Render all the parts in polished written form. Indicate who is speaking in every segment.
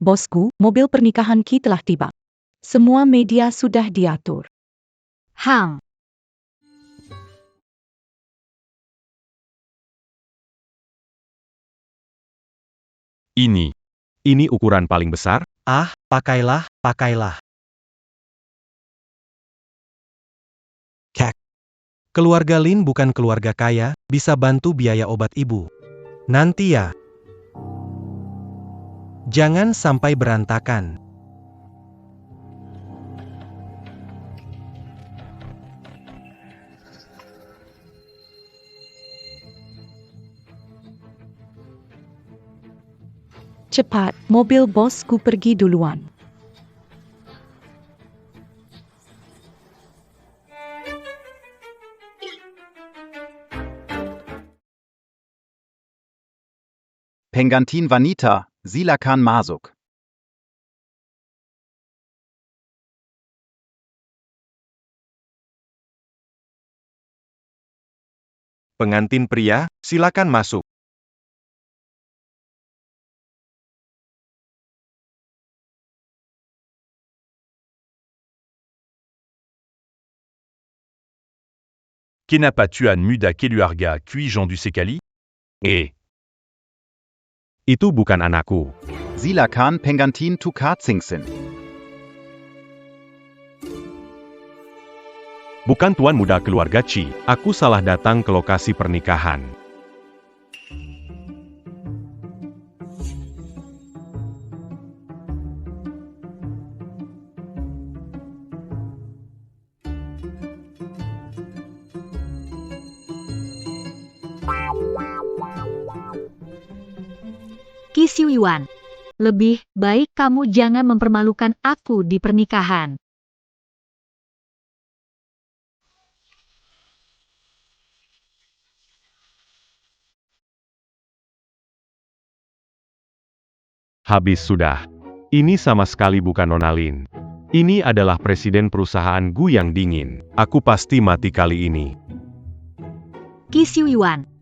Speaker 1: Bosku, mobil pernikahan Ki telah tiba. Semua media sudah diatur.
Speaker 2: Hang.
Speaker 3: Ini ukuran paling besar?
Speaker 4: Ah, pakailah. Kek. Keluarga Lin bukan keluarga kaya, bisa bantu biaya obat ibu. Nanti ya. Jangan sampai berantakan.
Speaker 1: Cepat, mobil bosku pergi duluan.
Speaker 5: Pengantin wanita, silakan masuk.
Speaker 3: Pengantin pria, silakan masuk.
Speaker 6: Kenapa tuan muda keluarga Kui Jean du Sekali?
Speaker 3: Itu bukan anakku.
Speaker 5: Silakan pengantin tukar cincin.
Speaker 3: Bukan tuan muda keluarga Chi. Aku salah datang ke lokasi pernikahan.
Speaker 2: Qi Xiuyuan. Lebih baik kamu jangan mempermalukan aku di pernikahan.
Speaker 3: Habis sudah. Ini sama sekali bukan Nona Lin. Ini adalah presiden perusahaan Gu yang dingin. Aku pasti mati kali ini.
Speaker 2: Qi Xiuyuan.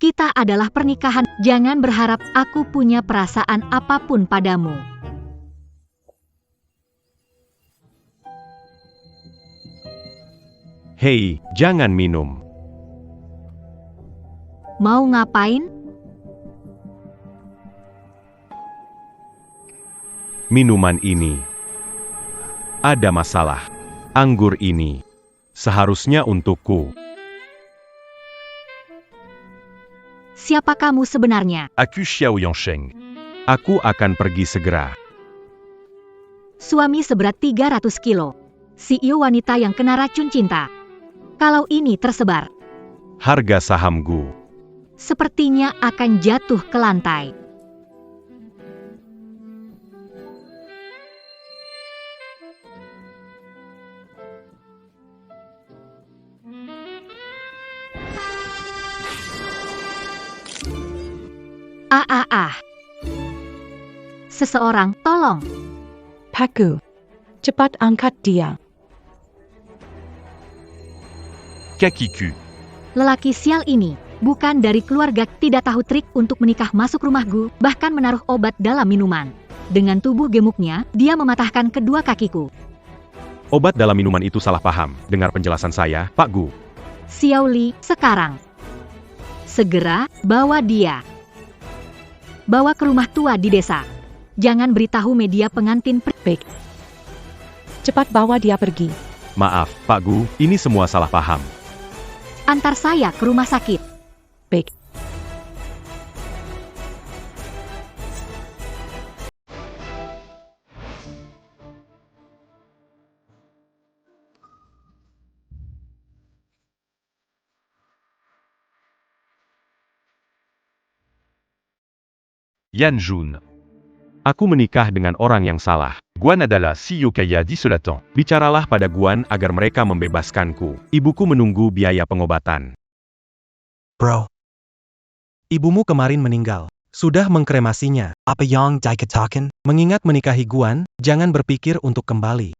Speaker 2: Kita adalah pernikahan, jangan berharap aku punya perasaan apapun padamu.
Speaker 3: Hei, jangan minum.
Speaker 2: Mau ngapain?
Speaker 3: Minuman ini. Ada masalah. Anggur ini. Seharusnya untukku.
Speaker 2: Siapa kamu sebenarnya?
Speaker 6: Aku Xiao Yangsheng.
Speaker 3: Aku akan pergi segera.
Speaker 2: Suami seberat 300 kilo. CEO wanita yang kena racun cinta. Kalau ini tersebar,
Speaker 3: Harga saham Gu.
Speaker 2: sepertinya akan jatuh ke lantai. Seseorang, tolong.
Speaker 1: Paku, cepat angkat dia.
Speaker 6: Kakiku.
Speaker 2: Lelaki sial ini bukan dari keluarga, tidak tahu trik untuk menikah, masuk rumahku, bahkan menaruh obat dalam minuman. Dengan tubuh gemuknya, dia mematahkan kedua kakiku.
Speaker 3: Obat dalam minuman itu salah paham. Dengar penjelasan saya, Pak Gu.
Speaker 2: Xiao Li, sekarang. Segera bawa dia. Bawa ke rumah tua di desa. Jangan beritahu media pengantin
Speaker 1: Baik. Cepat bawa dia pergi.
Speaker 3: Maaf, Pak Gu, ini semua salah paham.
Speaker 2: Antar saya ke rumah sakit.
Speaker 1: Baik.
Speaker 6: Yan Jun.
Speaker 3: Aku menikah dengan orang yang salah.
Speaker 6: Guan adalah CEO kaya di Selatan.
Speaker 3: Bicaralah pada Guan agar mereka membebaskanku. Ibuku menunggu biaya pengobatan.
Speaker 4: Bro. Ibumu kemarin meninggal. Sudah mengkremasinya. Apa yang dikatakan? Mengingat menikahi Guan, jangan berpikir untuk kembali.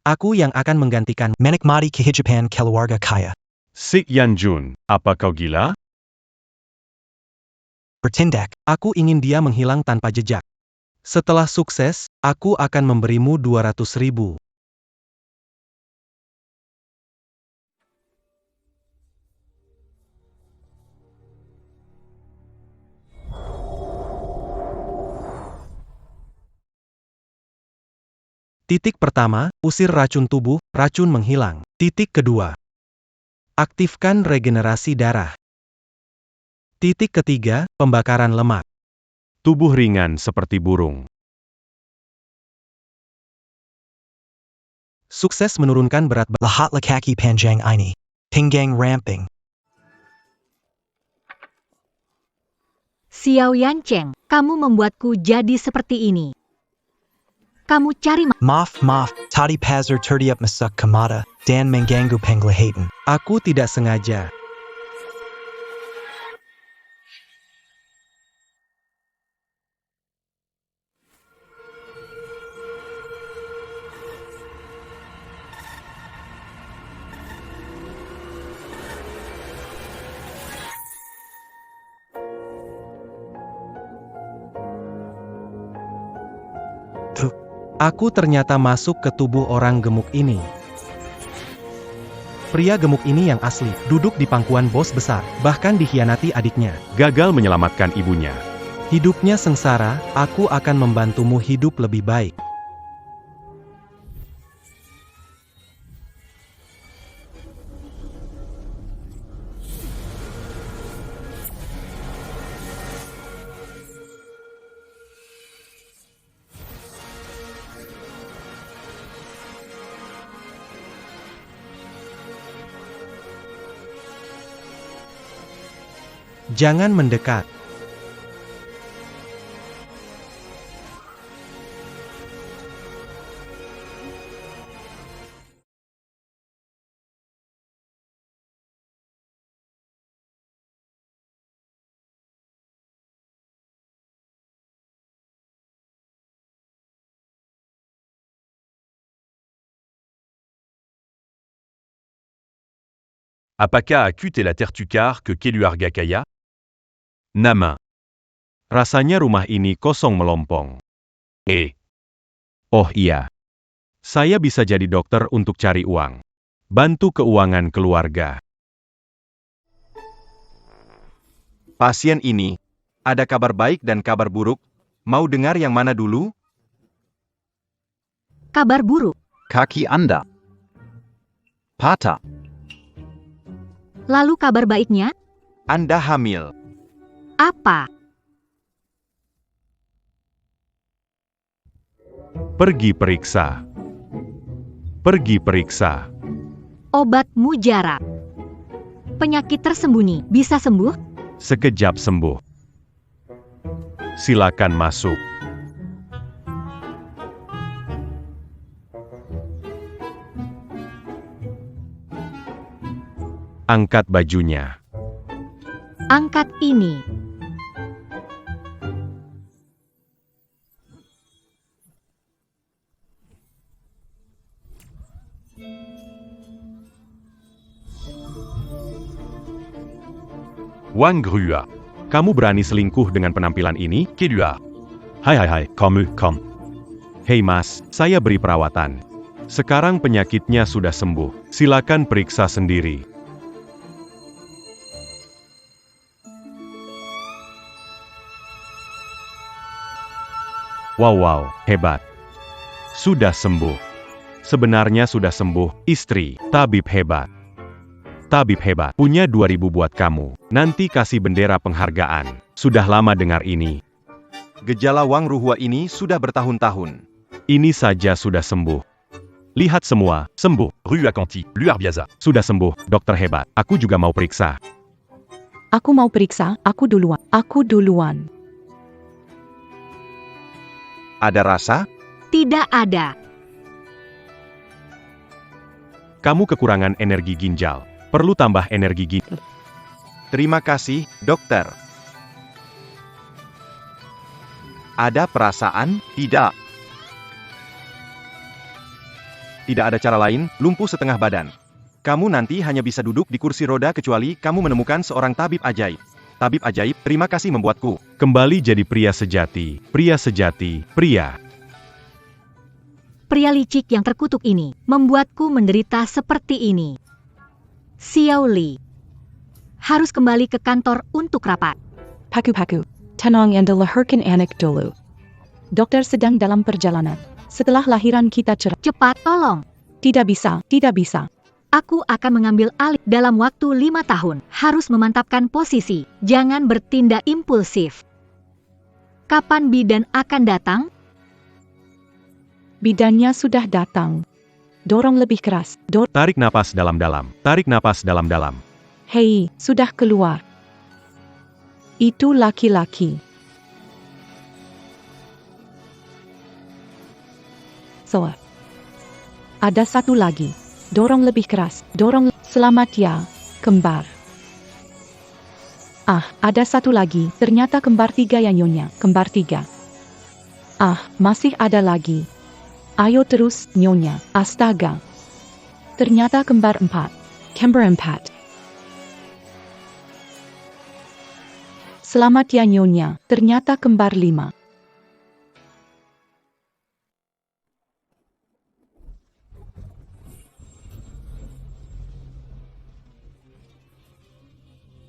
Speaker 4: Aku yang akan menggantikan menikmati kehidupan keluarga kaya.
Speaker 3: Sik Yan Jun, apa kau gila?
Speaker 4: Bertindak, aku ingin dia menghilang tanpa jejak. Setelah sukses, aku akan memberimu 200.000. Titik pertama, usir racun tubuh, racun menghilang. Titik kedua, aktifkan regenerasi darah. Titik ketiga, pembakaran lemak.
Speaker 3: Tubuh ringan seperti burung.
Speaker 4: Sukses menurunkan berat badan.
Speaker 7: Lahat kaki panjang ini. Pinggang ramping.
Speaker 2: Xiao Yancheng, kamu membuatku jadi seperti ini. Kamu cari
Speaker 7: Maaf, tadi pasar tertiap masuk ke mata, dan mengganggu penglihatan.
Speaker 4: Aku tidak sengaja. Aku ternyata masuk ke tubuh orang gemuk ini. Pria gemuk ini yang asli, duduk di pangkuan bos besar, bahkan dikhianati adiknya.
Speaker 3: Gagal menyelamatkan ibunya.
Speaker 4: Hidupnya sengsara, aku akan membantumu hidup lebih baik. Jangan mendekat.
Speaker 6: Apaka a Kut et la terre tukar que Keluarga Kaya?
Speaker 3: Nama. Rasanya rumah ini kosong melompong. Oh iya. Saya bisa jadi dokter untuk cari uang. Bantu keuangan keluarga.
Speaker 5: Pasien ini, ada kabar baik dan kabar buruk. Mau dengar yang mana dulu?
Speaker 2: kabar buruk.
Speaker 5: Kaki Anda patah.
Speaker 2: Lalu kabar baiknya?
Speaker 5: Anda hamil.
Speaker 2: Apa?
Speaker 3: Pergi periksa. Pergi periksa.
Speaker 2: Obat mujarab. Penyakit tersembunyi bisa sembuh?
Speaker 3: Sekejap sembuh. Silakan masuk. Angkat bajunya.
Speaker 2: Angkat ini.
Speaker 6: Wang Grua.
Speaker 3: Kamu berani selingkuh dengan penampilan ini?
Speaker 6: Kelua.
Speaker 3: Hai, kamu. Hei mas, saya beri perawatan. Sekarang penyakitnya sudah sembuh. Silakan periksa sendiri. Wow, hebat. Sudah sembuh. Sebenarnya sudah sembuh, istri, tabib hebat. Tabib hebat, punya 2.000 buat kamu. Nanti kasih bendera penghargaan. Sudah lama dengar ini.
Speaker 5: Gejala Wang Ruhua ini sudah bertahun-tahun.
Speaker 3: Ini saja sudah sembuh. Lihat semua, sembuh.
Speaker 6: Rue Akanti, Luar Biasa.
Speaker 3: Sudah sembuh, dokter hebat. Aku juga mau periksa.
Speaker 1: Aku mau periksa, aku duluan.
Speaker 5: Ada rasa?
Speaker 2: Tidak ada.
Speaker 3: Kamu kekurangan energi ginjal. Perlu tambah energi ginjal.
Speaker 5: Terima kasih, dokter. Ada perasaan? Tidak. Tidak ada cara lain, lumpuh setengah badan. Kamu nanti hanya bisa duduk di kursi roda kecuali kamu menemukan seorang tabib ajaib. tabib ajaib, terima kasih membuatku
Speaker 3: kembali jadi pria sejati, pria sejati, pria.
Speaker 2: Pria licik yang terkutuk ini membuatku menderita seperti ini. Xiao Li harus kembali ke kantor untuk rapat.
Speaker 1: Paku-paku, tenang and lahirkan anak dulu. Dokter sedang dalam perjalanan. Setelah lahiran kita cerai.
Speaker 2: Cepat, tolong.
Speaker 1: Tidak bisa, tidak bisa.
Speaker 2: Aku akan mengambil alih dalam waktu 5 tahun. Harus memantapkan posisi. Jangan bertindak impulsif. Kapan bidan akan datang?
Speaker 1: Bidannya sudah datang. Dorong lebih keras.
Speaker 3: Tarik napas dalam-dalam, tarik napas dalam-dalam.
Speaker 1: Hei, sudah keluar. Itu laki-laki. So, ada satu lagi. Dorong lebih keras. Dorong. Selamat ya, kembar. Ah, ada satu lagi. Ternyata kembar 3 ya Nyonya. Kembar 3. Ah, masih ada lagi. Ayo terus, Nyonya. Astaga. Ternyata kembar 4. Kembar 4. Selamat ya Nyonya. Ternyata kembar 5.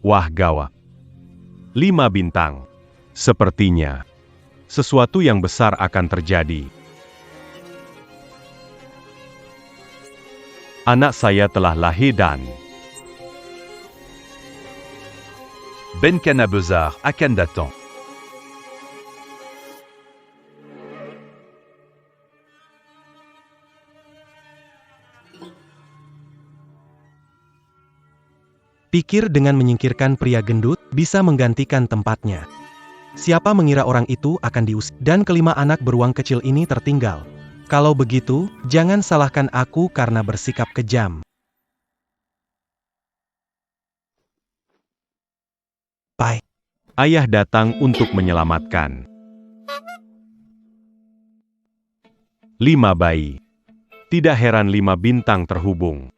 Speaker 3: Wah gawat. 5 bintang. Sepertinya sesuatu yang besar akan terjadi. Anak saya telah lahir dan
Speaker 6: Ben Canabezard à Cannes-Datant.
Speaker 4: Pikir dengan menyingkirkan pria gendut, bisa menggantikan tempatnya. Siapa mengira orang itu akan diusir, dan kelima anak beruang kecil ini tertinggal. Kalau begitu, jangan salahkan aku karena bersikap kejam. Bye.
Speaker 3: ayah datang untuk menyelamatkan 5 bayi. Tidak heran 5 bintang terhubung.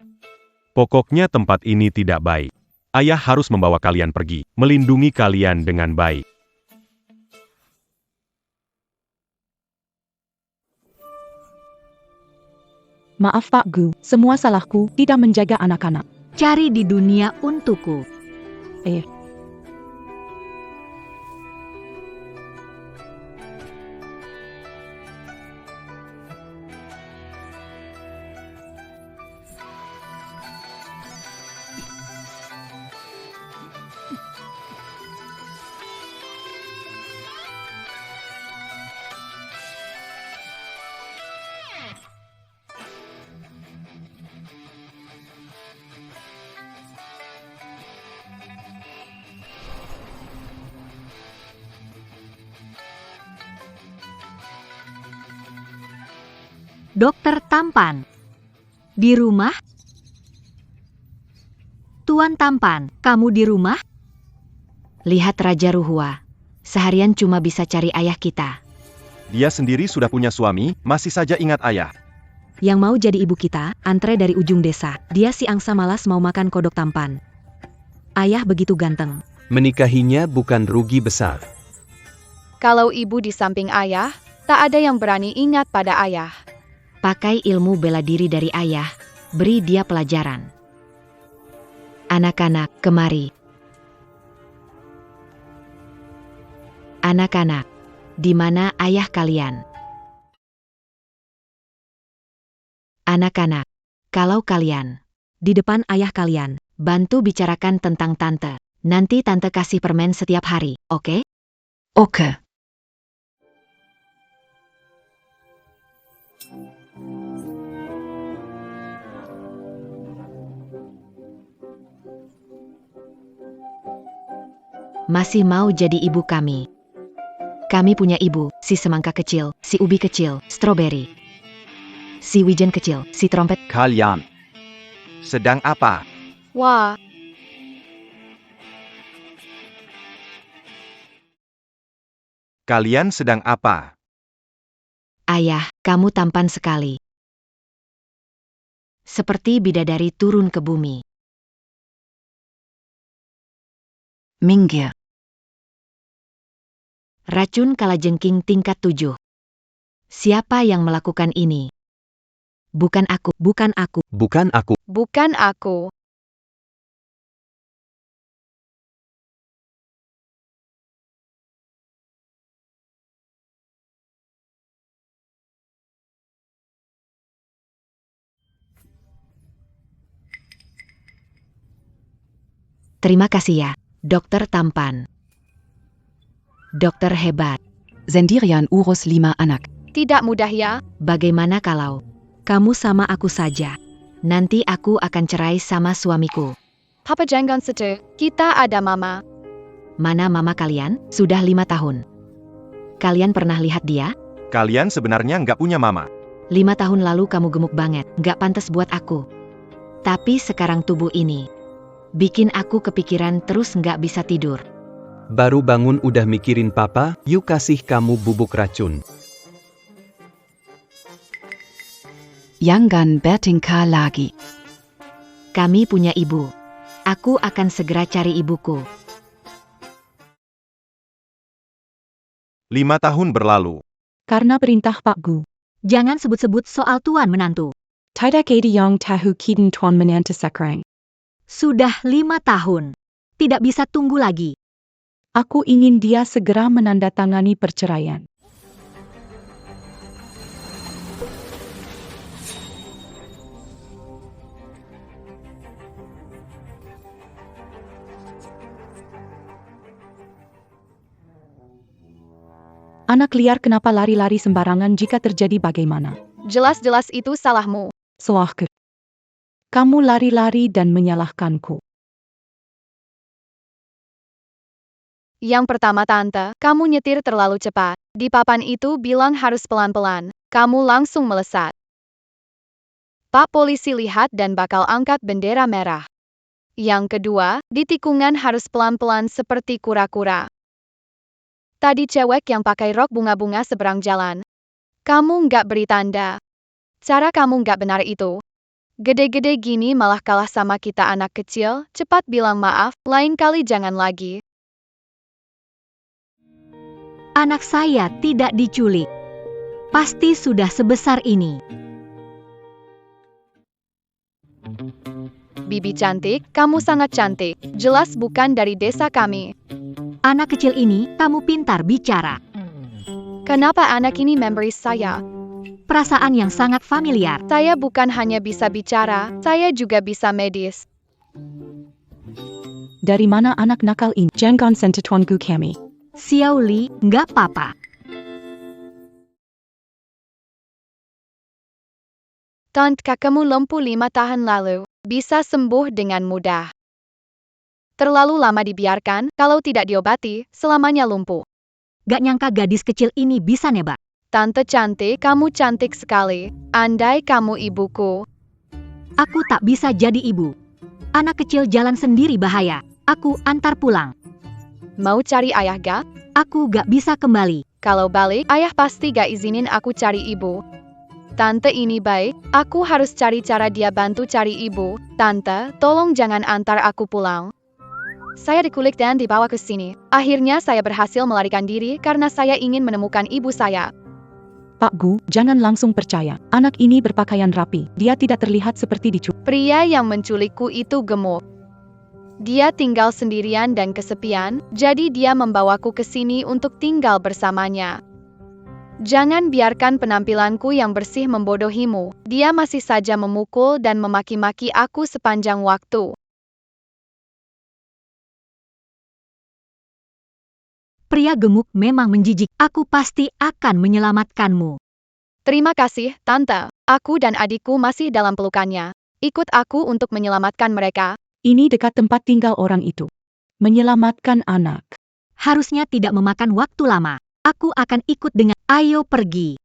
Speaker 3: Pokoknya tempat ini tidak baik. Ayah harus membawa kalian pergi, melindungi kalian dengan baik.
Speaker 1: Maaf Pak Gu, semua salahku, tidak menjaga anak-anak.
Speaker 2: Cari di dunia untukku. Dokter Tampan. Di rumah? Tuan Tampan, kamu di rumah?
Speaker 8: Lihat Raja Ruhua. Seharian cuma bisa cari ayah kita.
Speaker 5: Dia sendiri sudah punya suami, masih saja ingat ayah.
Speaker 8: Yang mau jadi ibu kita, antre dari ujung desa. Dia si angsa malas mau makan kodok tampan. Ayah begitu ganteng.
Speaker 9: Menikahinya bukan rugi besar.
Speaker 10: Kalau ibu di samping ayah, tak ada yang berani ingat pada ayah.
Speaker 8: Pakai ilmu bela diri dari ayah, beri dia pelajaran. Anak-anak, kemari. Anak-anak, di mana ayah kalian? Anak-anak, kalau kalian di depan ayah kalian, bantu bicarakan tentang tante. Nanti tante kasih permen setiap hari, oke?
Speaker 1: Oke.
Speaker 8: Masih mau jadi ibu kami? Kami punya ibu, si semangka kecil, si ubi kecil, stroberi, si wijen kecil, si trompet.
Speaker 5: Kalian sedang apa?
Speaker 10: Wah,
Speaker 5: Kalian sedang apa?
Speaker 8: Ayah, kamu tampan sekali. Seperti bidadari turun ke bumi.
Speaker 1: Minggir.
Speaker 8: Racun kalajengking tingkat 7. Siapa yang melakukan ini? Bukan aku, bukan aku.
Speaker 9: Bukan aku.
Speaker 10: Bukan aku.
Speaker 8: Terima kasih ya, dokter tampan. Dokter hebat.
Speaker 1: Sendirian urus 5 anak.
Speaker 10: Tidak mudah ya.
Speaker 8: Bagaimana kalau kamu sama aku saja? Nanti aku akan cerai sama suamiku.
Speaker 10: Papa jangan sedih. Kita ada mama.
Speaker 8: Mana mama kalian? Sudah 5 tahun. Kalian pernah lihat dia?
Speaker 5: Kalian sebenarnya nggak punya mama.
Speaker 8: 5 tahun lalu kamu gemuk banget, nggak pantas buat aku. Tapi sekarang tubuh ini bikin aku kepikiran terus nggak bisa tidur.
Speaker 9: Baru bangun udah mikirin papa, yuk kasih kamu bubuk racun.
Speaker 1: Jangan bertingkah lagi.
Speaker 8: Kami punya ibu. Aku akan segera cari ibuku.
Speaker 5: 5 tahun berlalu.
Speaker 1: Karena perintah Pak Gu.
Speaker 2: Jangan sebut-sebut soal tuan menantu.
Speaker 1: Tidak ada yang tahu kiden tuan menantu sekarang.
Speaker 2: Sudah 5 tahun. Tidak bisa tunggu lagi.
Speaker 1: Aku ingin dia segera menandatangani perceraian. Anak liar kenapa lari-lari sembarangan jika terjadi bagaimana?
Speaker 10: Jelas-jelas itu salahmu.
Speaker 1: Salahku. Kamu lari-lari dan menyalahkanku.
Speaker 10: Yang pertama tante, kamu nyetir terlalu cepat. Di papan itu bilang harus pelan-pelan. Kamu langsung melesat. Pak polisi lihat dan bakal angkat bendera merah. Yang kedua, di tikungan harus pelan-pelan seperti kura-kura. Tadi cewek yang pakai rok bunga-bunga seberang jalan. Kamu nggak beri tanda. Cara kamu nggak benar itu. Gede-gede gini malah kalah sama kita anak kecil, cepat bilang maaf, lain kali jangan lagi.
Speaker 2: Anak saya tidak diculik. Pasti sudah sebesar ini.
Speaker 10: Bibi cantik, kamu sangat cantik. Jelas bukan dari desa kami.
Speaker 2: Anak kecil ini, kamu pintar bicara.
Speaker 10: Kenapa anak ini memberi saya?
Speaker 2: Perasaan yang sangat familiar.
Speaker 10: Saya bukan hanya bisa bicara, saya juga bisa medis.
Speaker 1: Dari mana anak nakal ini? Jangan sentuh tuanku kami.
Speaker 2: Xiao Li, nggak apa-apa.
Speaker 10: Tante kakakmu lumpuh 5 tahun lalu, bisa sembuh dengan mudah. Terlalu lama dibiarkan, kalau tidak diobati, selamanya lumpuh.
Speaker 2: Gak nyangka gadis kecil ini bisa nebak.
Speaker 10: Tante cantik, kamu cantik sekali. Andai kamu ibuku.
Speaker 2: Aku tak bisa jadi ibu. Anak kecil jalan sendiri bahaya. Aku antar pulang.
Speaker 10: Mau cari ayah gak?
Speaker 2: Aku gak bisa kembali.
Speaker 10: Kalau balik, ayah pasti gak izinin aku cari ibu. Tante ini baik, aku harus cari cara dia bantu cari ibu. Tante, tolong jangan antar aku pulang. Saya dikulik dan dibawa ke sini. Akhirnya saya berhasil melarikan diri karena saya ingin menemukan ibu saya.
Speaker 1: Pak Gu, jangan langsung percaya. Anak ini berpakaian rapi. Dia tidak terlihat seperti diculik.
Speaker 10: Pria yang menculikku itu gemuk. Dia tinggal sendirian dan kesepian, jadi dia membawaku ke sini untuk tinggal bersamanya. Jangan biarkan penampilanku yang bersih membodohimu. Dia masih saja memukul dan memaki-maki aku sepanjang waktu.
Speaker 2: Pria gemuk memang menjijik. Aku pasti akan menyelamatkanmu.
Speaker 10: Terima kasih, Tante. Aku dan adikku masih dalam pelukannya. Ikut aku untuk menyelamatkan mereka.
Speaker 1: Ini dekat tempat tinggal orang itu. Menyelamatkan anak.
Speaker 2: Harusnya tidak memakan waktu lama. Aku akan ikut dengan. Ayo pergi.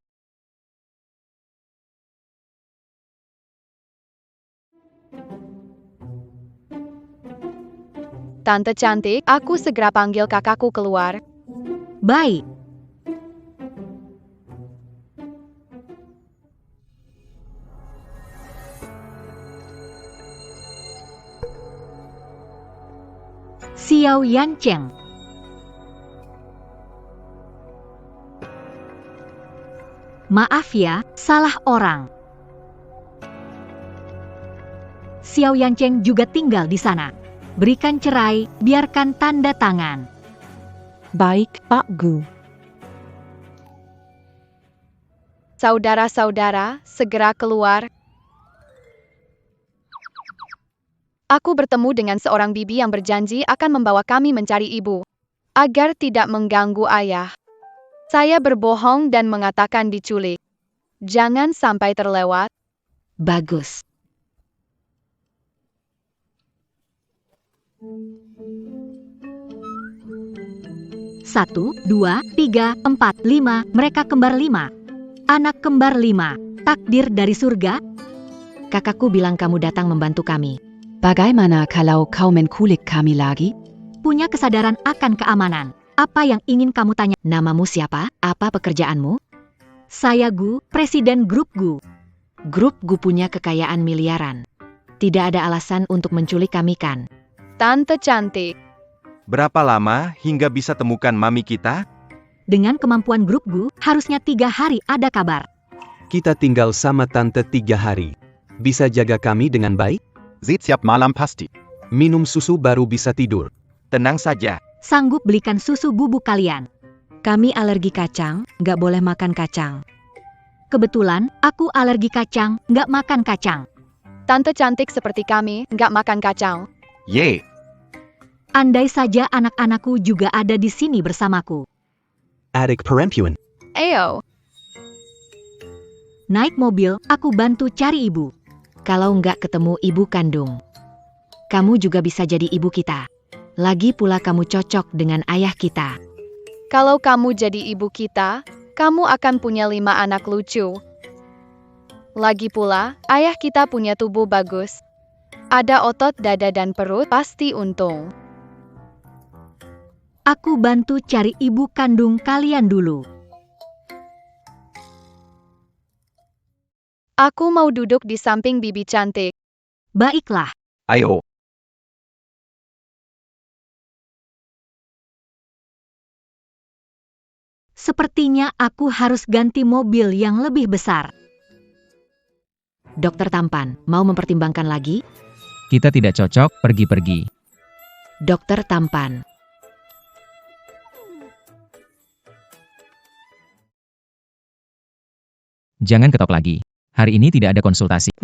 Speaker 10: Tante cantik, aku segera panggil kakakku keluar.
Speaker 2: Baik. Xiao Yancheng. Maaf ya, salah orang. Xiao Yancheng juga tinggal di sana. Berikan cerai, biarkan tanda tangan.
Speaker 1: Baik, Pak Gu.
Speaker 10: Saudara-saudara, segera keluar. Aku bertemu dengan seorang bibi yang berjanji akan membawa kami mencari ibu. Agar tidak mengganggu ayah. Saya berbohong dan mengatakan diculik. Jangan sampai terlewat.
Speaker 8: Bagus.
Speaker 2: Satu, dua, tiga, empat, lima, mereka kembar 5. Anak kembar 5, takdir dari surga.
Speaker 8: Kakakku bilang kamu datang membantu kami.
Speaker 1: Bagaimana kalau kau menculik kami lagi?
Speaker 2: Punya kesadaran akan keamanan. Apa yang ingin kamu tanya?
Speaker 8: Namamu siapa? Apa pekerjaanmu?
Speaker 2: Saya Gu, Presiden Grup Gu.
Speaker 8: Grup Gu punya kekayaan miliaran. Tidak ada alasan untuk menculik kami kan?
Speaker 10: Tante cantik.
Speaker 5: Berapa lama hingga bisa temukan mami kita?
Speaker 2: Dengan kemampuan Grup Gu, harusnya 3 hari ada kabar.
Speaker 9: Kita tinggal sama tante 3 hari. Bisa jaga kami dengan baik?
Speaker 5: Setiap malam pasti.
Speaker 9: Minum susu baru bisa tidur.
Speaker 5: Tenang saja.
Speaker 2: Sanggup belikan susu bubuk kalian.
Speaker 8: Kami alergi kacang, nggak boleh makan kacang.
Speaker 2: Kebetulan, aku alergi kacang, nggak makan kacang.
Speaker 10: Tante cantik seperti kami, nggak makan kacang.
Speaker 5: Ye.
Speaker 2: Andai saja anak-anakku juga ada di sini bersamaku.
Speaker 7: Adik perempuan.
Speaker 10: Ayo.
Speaker 2: Naik mobil, aku bantu cari ibu.
Speaker 8: Kalau nggak ketemu ibu kandung, kamu juga bisa jadi ibu kita. Lagi pula kamu cocok dengan ayah kita.
Speaker 10: Kalau kamu jadi ibu kita, kamu akan punya 5 anak lucu. Lagi pula, ayah kita punya tubuh bagus. Ada otot dada dan perut, pasti untung.
Speaker 2: Aku bantu cari ibu kandung kalian dulu.
Speaker 10: Aku mau duduk di samping bibi cantik.
Speaker 2: Baiklah.
Speaker 5: Ayo.
Speaker 2: Sepertinya aku harus ganti mobil yang lebih besar.
Speaker 8: Dokter tampan, mau mempertimbangkan lagi?
Speaker 11: Kita tidak cocok, pergi-pergi.
Speaker 8: Dokter tampan.
Speaker 11: Jangan ketok lagi. Hari ini tidak ada konsultasi.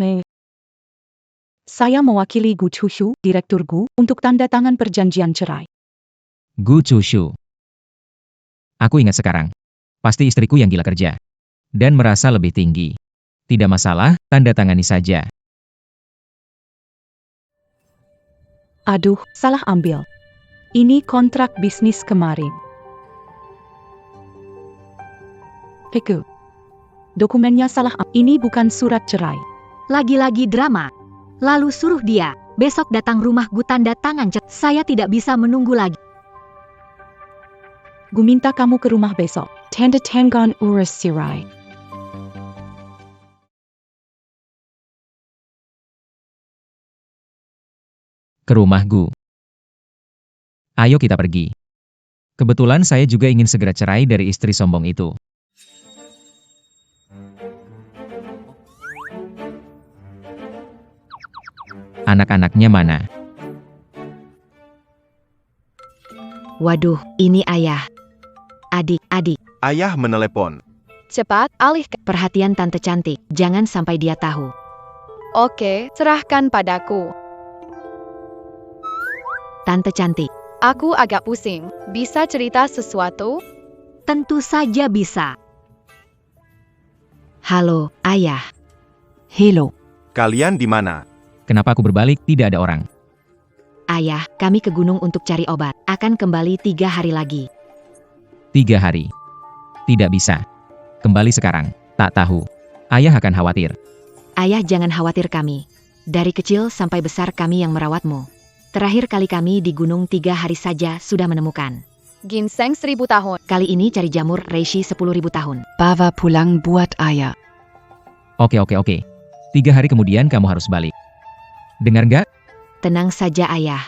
Speaker 1: Saya mewakili Gu Chushu, Direktur Gu, untuk tanda tangan perjanjian cerai.
Speaker 11: Gu Chushu. Aku ingat sekarang. Pasti istriku yang gila kerja. Dan merasa lebih tinggi. Tidak masalah, tanda tangani saja.
Speaker 1: Aduh, salah ambil. Ini kontrak bisnis kemarin. Peke. Dokumennya salah. Ini bukan surat cerai.
Speaker 2: Lagi-lagi drama. Lalu suruh dia, besok datang rumah Gu tanda tangan cerai. Saya tidak bisa menunggu lagi.
Speaker 1: Gu minta kamu ke rumah besok. Tanda tangan urus cerai.
Speaker 11: Ke rumah Gu. Ayo kita pergi. Kebetulan saya juga ingin segera cerai dari istri sombong itu. Anak-anaknya mana?
Speaker 8: Waduh, ini ayah. Adik.
Speaker 5: Ayah menelepon.
Speaker 10: Cepat, alihkan.
Speaker 8: Perhatian tante cantik, jangan sampai dia tahu.
Speaker 10: Oke, serahkan padaku.
Speaker 8: Tante cantik.
Speaker 10: Aku agak pusing. Bisa cerita sesuatu?
Speaker 2: Tentu saja bisa.
Speaker 8: Halo, ayah.
Speaker 1: Hello.
Speaker 5: Kalian di mana?
Speaker 11: Kenapa aku berbalik, tidak ada orang?
Speaker 8: Ayah, kami ke gunung untuk cari obat. Akan kembali 3 hari lagi.
Speaker 11: 3 hari. Tidak bisa. Kembali sekarang. Tak tahu. Ayah akan khawatir.
Speaker 8: Ayah jangan khawatir kami. Dari kecil sampai besar kami yang merawatmu. Terakhir kali kami di gunung 3 hari saja sudah menemukan.
Speaker 10: Ginseng 1000 tahun.
Speaker 8: Kali ini cari jamur reishi 10.000 tahun.
Speaker 1: Bawa pulang buat ayah.
Speaker 11: Oke. 3 hari kemudian kamu harus balik. Dengar nggak?
Speaker 8: Tenang saja ayah.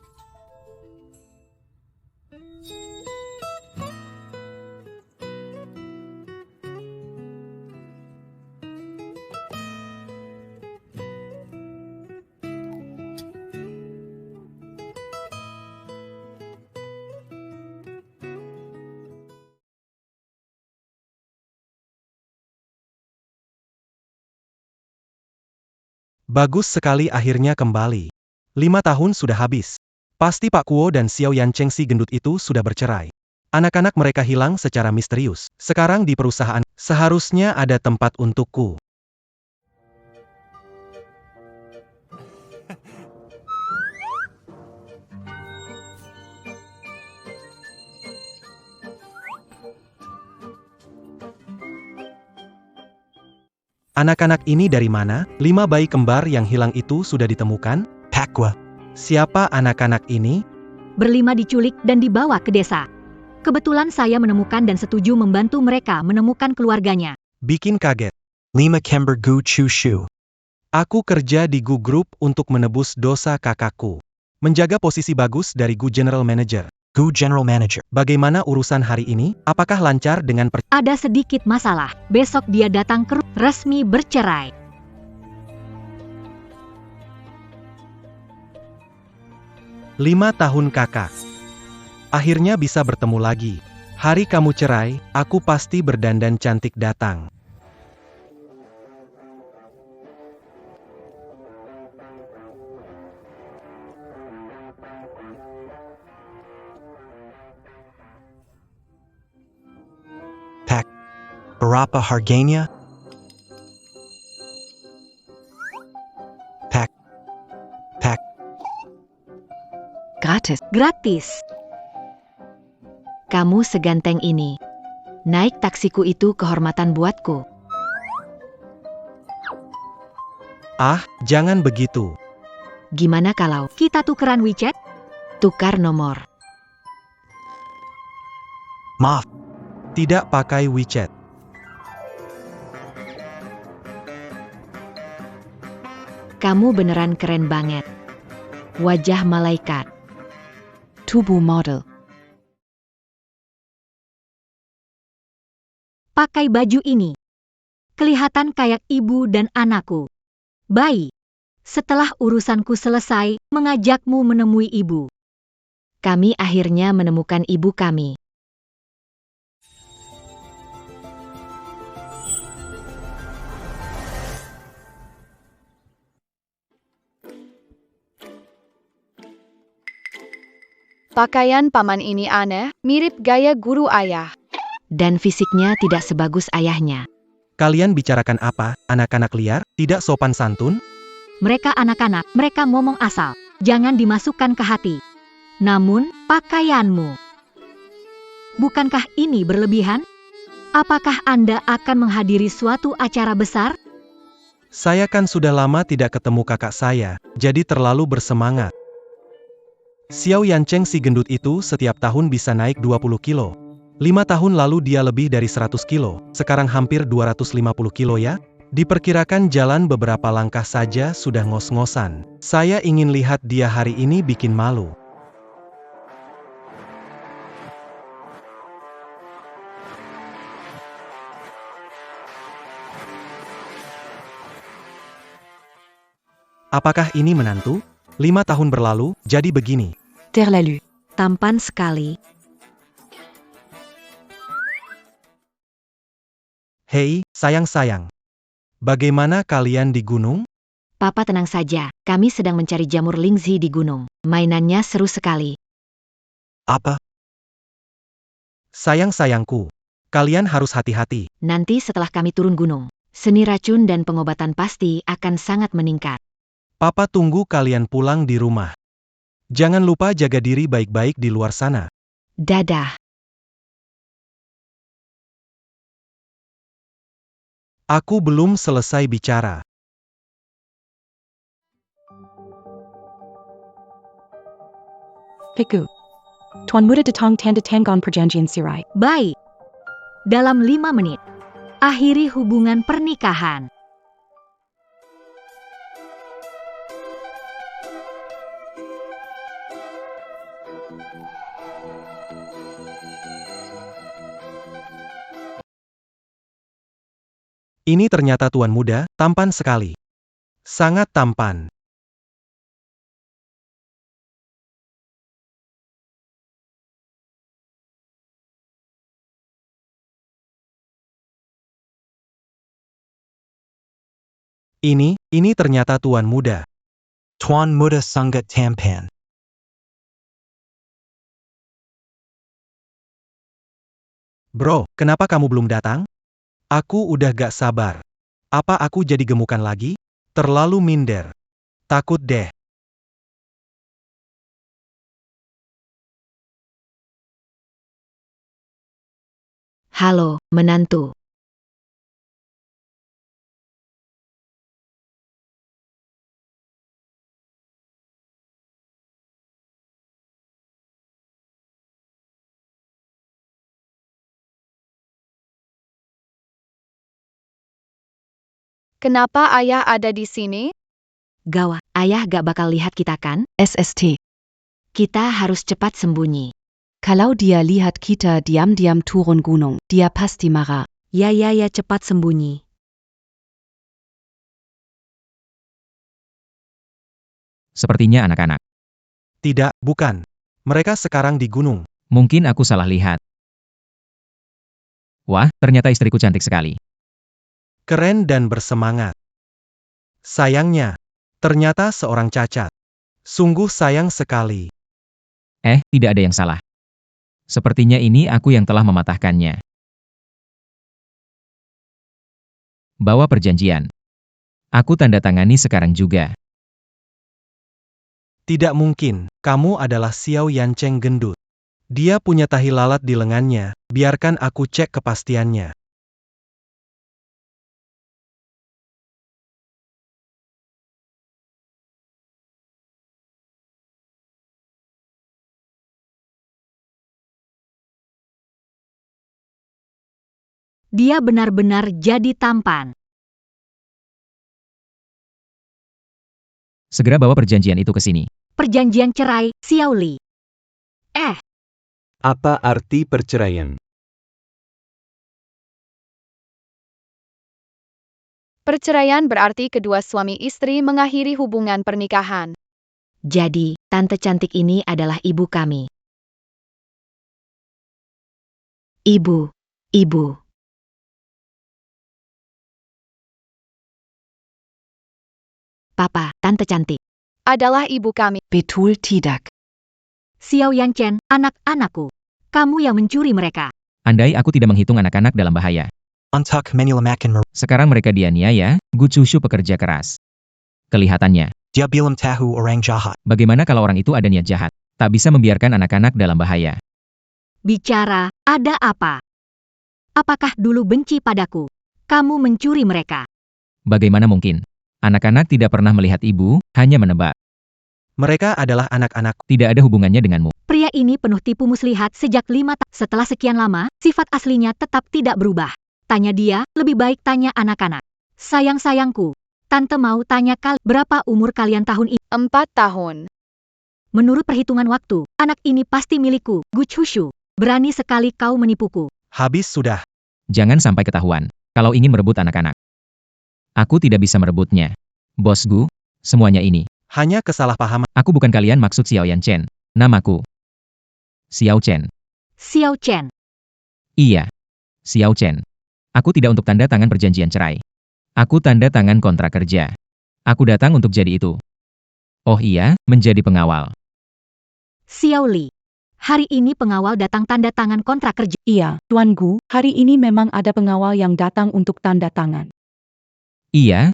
Speaker 4: Bagus sekali akhirnya kembali. 5 tahun sudah habis. Pasti Pak Kuo dan Xiao Yancheng si gendut itu sudah bercerai. Anak-anak mereka hilang secara misterius. Sekarang di perusahaan, seharusnya ada tempat untukku. Anak-anak ini dari mana? 5 bayi kembar yang hilang itu sudah ditemukan?
Speaker 7: Pakwa.
Speaker 4: Siapa anak-anak ini?
Speaker 2: Berlima diculik dan dibawa ke desa. Kebetulan saya menemukan dan setuju membantu mereka menemukan keluarganya.
Speaker 4: Bikin kaget.
Speaker 7: 5 Kember Gu Chu Shu.
Speaker 4: Aku kerja di Gu Group untuk menebus dosa kakakku. Menjaga posisi bagus dari Gu General Manager.
Speaker 7: Gu General Manager.
Speaker 4: Bagaimana urusan hari ini? Apakah lancar dengan
Speaker 2: Ada sedikit masalah. Besok dia datang ke resmi bercerai.
Speaker 4: Lima tahun kakak. Akhirnya bisa bertemu lagi. Hari kamu cerai, aku pasti berdandan cantik datang.
Speaker 7: Pak. Berapa harganya? Pak. Pak.
Speaker 2: Gratis.
Speaker 8: Kamu seganteng ini. Naik taksiku itu kehormatan buatku.
Speaker 4: Ah, jangan begitu.
Speaker 8: Gimana kalau
Speaker 2: Kita tukeran WeChat?
Speaker 8: tukar nomor?
Speaker 7: Maaf.
Speaker 4: Tidak pakai WeChat.
Speaker 8: Kamu beneran keren banget. Wajah malaikat.
Speaker 1: Tubuh model.
Speaker 2: Pakai baju ini. Kelihatan kayak ibu dan anakku. Bayi. Setelah urusanku selesai, mengajakmu menemui ibu.
Speaker 8: Kami akhirnya menemukan ibu kami.
Speaker 10: Pakaian paman ini aneh, mirip gaya guru ayah.
Speaker 8: Dan fisiknya tidak sebagus ayahnya.
Speaker 4: Kalian bicarakan apa, anak-anak liar? Tidak sopan santun?
Speaker 2: Mereka anak-anak, mereka ngomong asal. Jangan dimasukkan ke hati. Namun, pakaianmu. Bukankah ini berlebihan? Apakah Anda akan menghadiri suatu acara besar?
Speaker 4: Saya kan sudah lama tidak ketemu kakak saya, jadi terlalu bersemangat. Xiao Yancheng si gendut itu setiap tahun bisa naik 20 kilo. 5 tahun lalu dia lebih dari 100 kilo, sekarang hampir 250 kilo ya. Diperkirakan jalan beberapa langkah saja sudah ngos-ngosan. Saya ingin lihat dia hari ini bikin malu. Apakah ini menantu? 5 tahun berlalu, jadi begini.
Speaker 1: Terlalu.
Speaker 8: Tampan sekali.
Speaker 4: Hei, sayang-sayang. Bagaimana kalian di gunung?
Speaker 8: Papa tenang saja, kami sedang mencari jamur lingzi di gunung. Mainannya seru sekali.
Speaker 7: Apa?
Speaker 4: Sayang-sayangku. Kalian harus hati-hati.
Speaker 8: Nanti setelah kami turun gunung, seni racun dan pengobatan pasti akan sangat meningkat.
Speaker 4: Papa tunggu kalian pulang di rumah. Jangan lupa jaga diri baik-baik di luar sana.
Speaker 8: Dadah.
Speaker 4: Aku belum selesai bicara.
Speaker 1: Piku. Tuan Muda Datang Tanda Tanggon Perjanjian Sirai.
Speaker 2: Baik. Dalam 5 menit. Akhiri hubungan pernikahan.
Speaker 4: Ini ternyata tuan muda, tampan sekali. Sangat tampan. Ini ternyata tuan muda.
Speaker 7: Tuan Muda Sungut Tampan.
Speaker 4: Bro, kenapa kamu belum datang? Aku udah gak sabar. Apa aku jadi gemukan lagi? Terlalu minder. Takut deh.
Speaker 8: Halo, menantu.
Speaker 10: Kenapa ayah ada di sini?
Speaker 8: Gawat, ayah gak bakal lihat kita kan?
Speaker 1: SST.
Speaker 8: Kita harus cepat sembunyi.
Speaker 1: Kalau dia lihat kita diam-diam turun gunung, dia pasti marah.
Speaker 8: Ya cepat sembunyi.
Speaker 11: Sepertinya anak-anak.
Speaker 4: Tidak, bukan. Mereka sekarang di gunung.
Speaker 11: Mungkin aku salah lihat. Wah, ternyata istriku cantik sekali.
Speaker 4: Keren dan bersemangat. Sayangnya, ternyata seorang cacat. Sungguh sayang sekali.
Speaker 11: Tidak ada yang salah. Sepertinya ini aku yang telah mematahkannya. Bawa perjanjian. Aku tanda tangani sekarang juga.
Speaker 4: Tidak mungkin, kamu adalah Xiao Yancheng gendut. Dia punya tahi lalat di lengannya, biarkan aku cek kepastiannya.
Speaker 2: Dia benar-benar jadi tampan.
Speaker 11: Segera bawa perjanjian itu ke sini.
Speaker 2: Perjanjian cerai, Xiao Li.
Speaker 9: Apa arti perceraian?
Speaker 10: Perceraian berarti kedua suami istri mengakhiri hubungan pernikahan.
Speaker 8: Jadi, tante cantik ini adalah ibu kami. Ibu. Papa, tante cantik.
Speaker 10: Adalah ibu kami.
Speaker 1: Betul tidak.
Speaker 2: Xiao Yanchen, anak-anakku. Kamu yang mencuri mereka.
Speaker 11: Andai aku tidak menghitung anak-anak dalam bahaya.
Speaker 7: Untuk menilamakan
Speaker 11: Sekarang mereka dianiaya, Gu Chushu pekerja keras. Kelihatannya,
Speaker 7: dia bilang tahu orang jahat.
Speaker 11: bagaimana kalau orang itu ada niat jahat? Tak bisa membiarkan anak-anak dalam bahaya.
Speaker 2: Bicara, ada apa? Apakah dulu benci padaku? Kamu mencuri mereka.
Speaker 11: Bagaimana mungkin? Anak-anak tidak pernah melihat ibu, hanya menebak.
Speaker 4: Mereka adalah anak-anak.
Speaker 11: Tidak ada hubungannya denganmu.
Speaker 2: Pria ini penuh tipu muslihat sejak 5 tahun. Setelah sekian lama, sifat aslinya tetap tidak berubah. Tanya dia, lebih baik tanya anak-anak. Sayang-sayangku, tante mau tanya berapa umur kalian tahun ini?
Speaker 10: 4 tahun.
Speaker 2: Menurut perhitungan waktu, anak ini pasti milikku, Gu Chushu. Berani sekali kau menipuku.
Speaker 4: Habis sudah.
Speaker 11: Jangan sampai ketahuan, kalau ingin merebut anak-anak. Aku tidak bisa merebutnya. Bos Gu, semuanya ini.
Speaker 4: Hanya kesalahpahaman.
Speaker 11: Aku bukan kalian maksud Xiao Yanchen. Namaku Xiao Chen.
Speaker 2: Xiao Chen.
Speaker 11: Iya, Xiao Chen. Aku tidak untuk tanda tangan perjanjian cerai. Aku tanda tangan kontrak kerja. Aku datang untuk jadi itu. Oh iya, menjadi pengawal.
Speaker 2: Xiao Li. Hari ini pengawal datang tanda tangan kontrak kerja.
Speaker 1: Iya, Tuan Gu, hari ini memang ada pengawal yang datang untuk tanda tangan.
Speaker 11: Iya.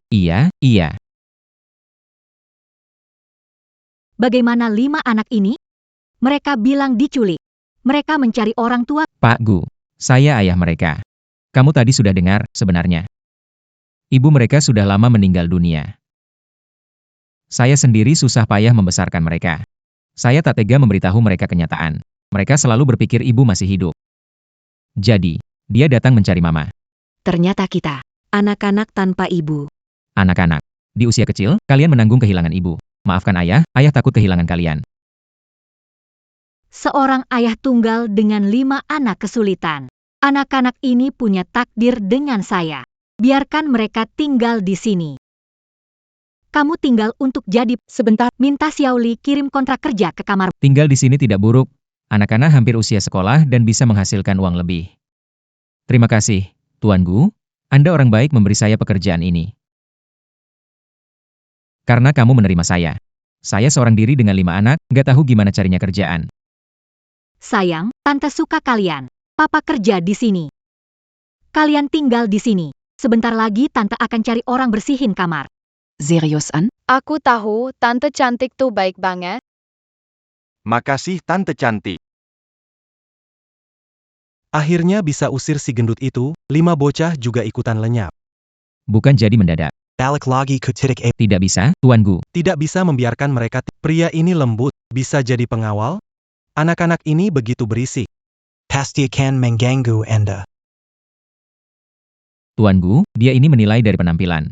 Speaker 2: Bagaimana 5 anak ini? Mereka bilang diculik. Mereka mencari orang tua.
Speaker 11: Pak Gu, saya ayah mereka. Kamu tadi sudah dengar, sebenarnya. Ibu mereka sudah lama meninggal dunia. Saya sendiri susah payah membesarkan mereka. Saya tak tega memberitahu mereka kenyataan. Mereka selalu berpikir ibu masih hidup. Jadi, dia datang mencari mama.
Speaker 8: Ternyata kita, anak-anak tanpa ibu.
Speaker 11: Anak-anak, di usia kecil, kalian menanggung kehilangan ibu. Maafkan ayah takut kehilangan kalian.
Speaker 2: Seorang ayah tunggal dengan 5 anak kesulitan. Anak-anak ini punya takdir dengan saya. Biarkan mereka tinggal di sini. Kamu tinggal untuk jadi.
Speaker 1: Sebentar,
Speaker 2: Minta Xiao Li kirim kontrak kerja ke kamar.
Speaker 11: Tinggal di sini tidak buruk. Anak-anak hampir usia sekolah dan bisa menghasilkan uang lebih. Terima kasih, Tuan Gu. Anda orang baik memberi saya pekerjaan ini. Karena kamu menerima saya. Saya seorang diri dengan 5 anak, nggak tahu gimana carinya kerjaan.
Speaker 2: Sayang, Tante suka kalian. Papa kerja di sini. Kalian tinggal di sini. Sebentar lagi Tante akan cari orang bersihin kamar.
Speaker 8: Seriusan?
Speaker 10: Aku tahu, Tante cantik tuh baik banget.
Speaker 5: Makasih Tante cantik.
Speaker 4: Akhirnya bisa usir si gendut itu, 5 bocah juga ikutan lenyap.
Speaker 11: Bukan jadi mendadak.
Speaker 7: Balik lagi ke titik A.
Speaker 11: Tidak bisa, Tuan Gu.
Speaker 4: Tidak bisa membiarkan mereka. Pria ini lembut, bisa jadi pengawal? Anak-anak ini begitu berisik.
Speaker 7: Pasti akan mengganggu Anda.
Speaker 11: Tuan Gu, dia ini menilai dari penampilan.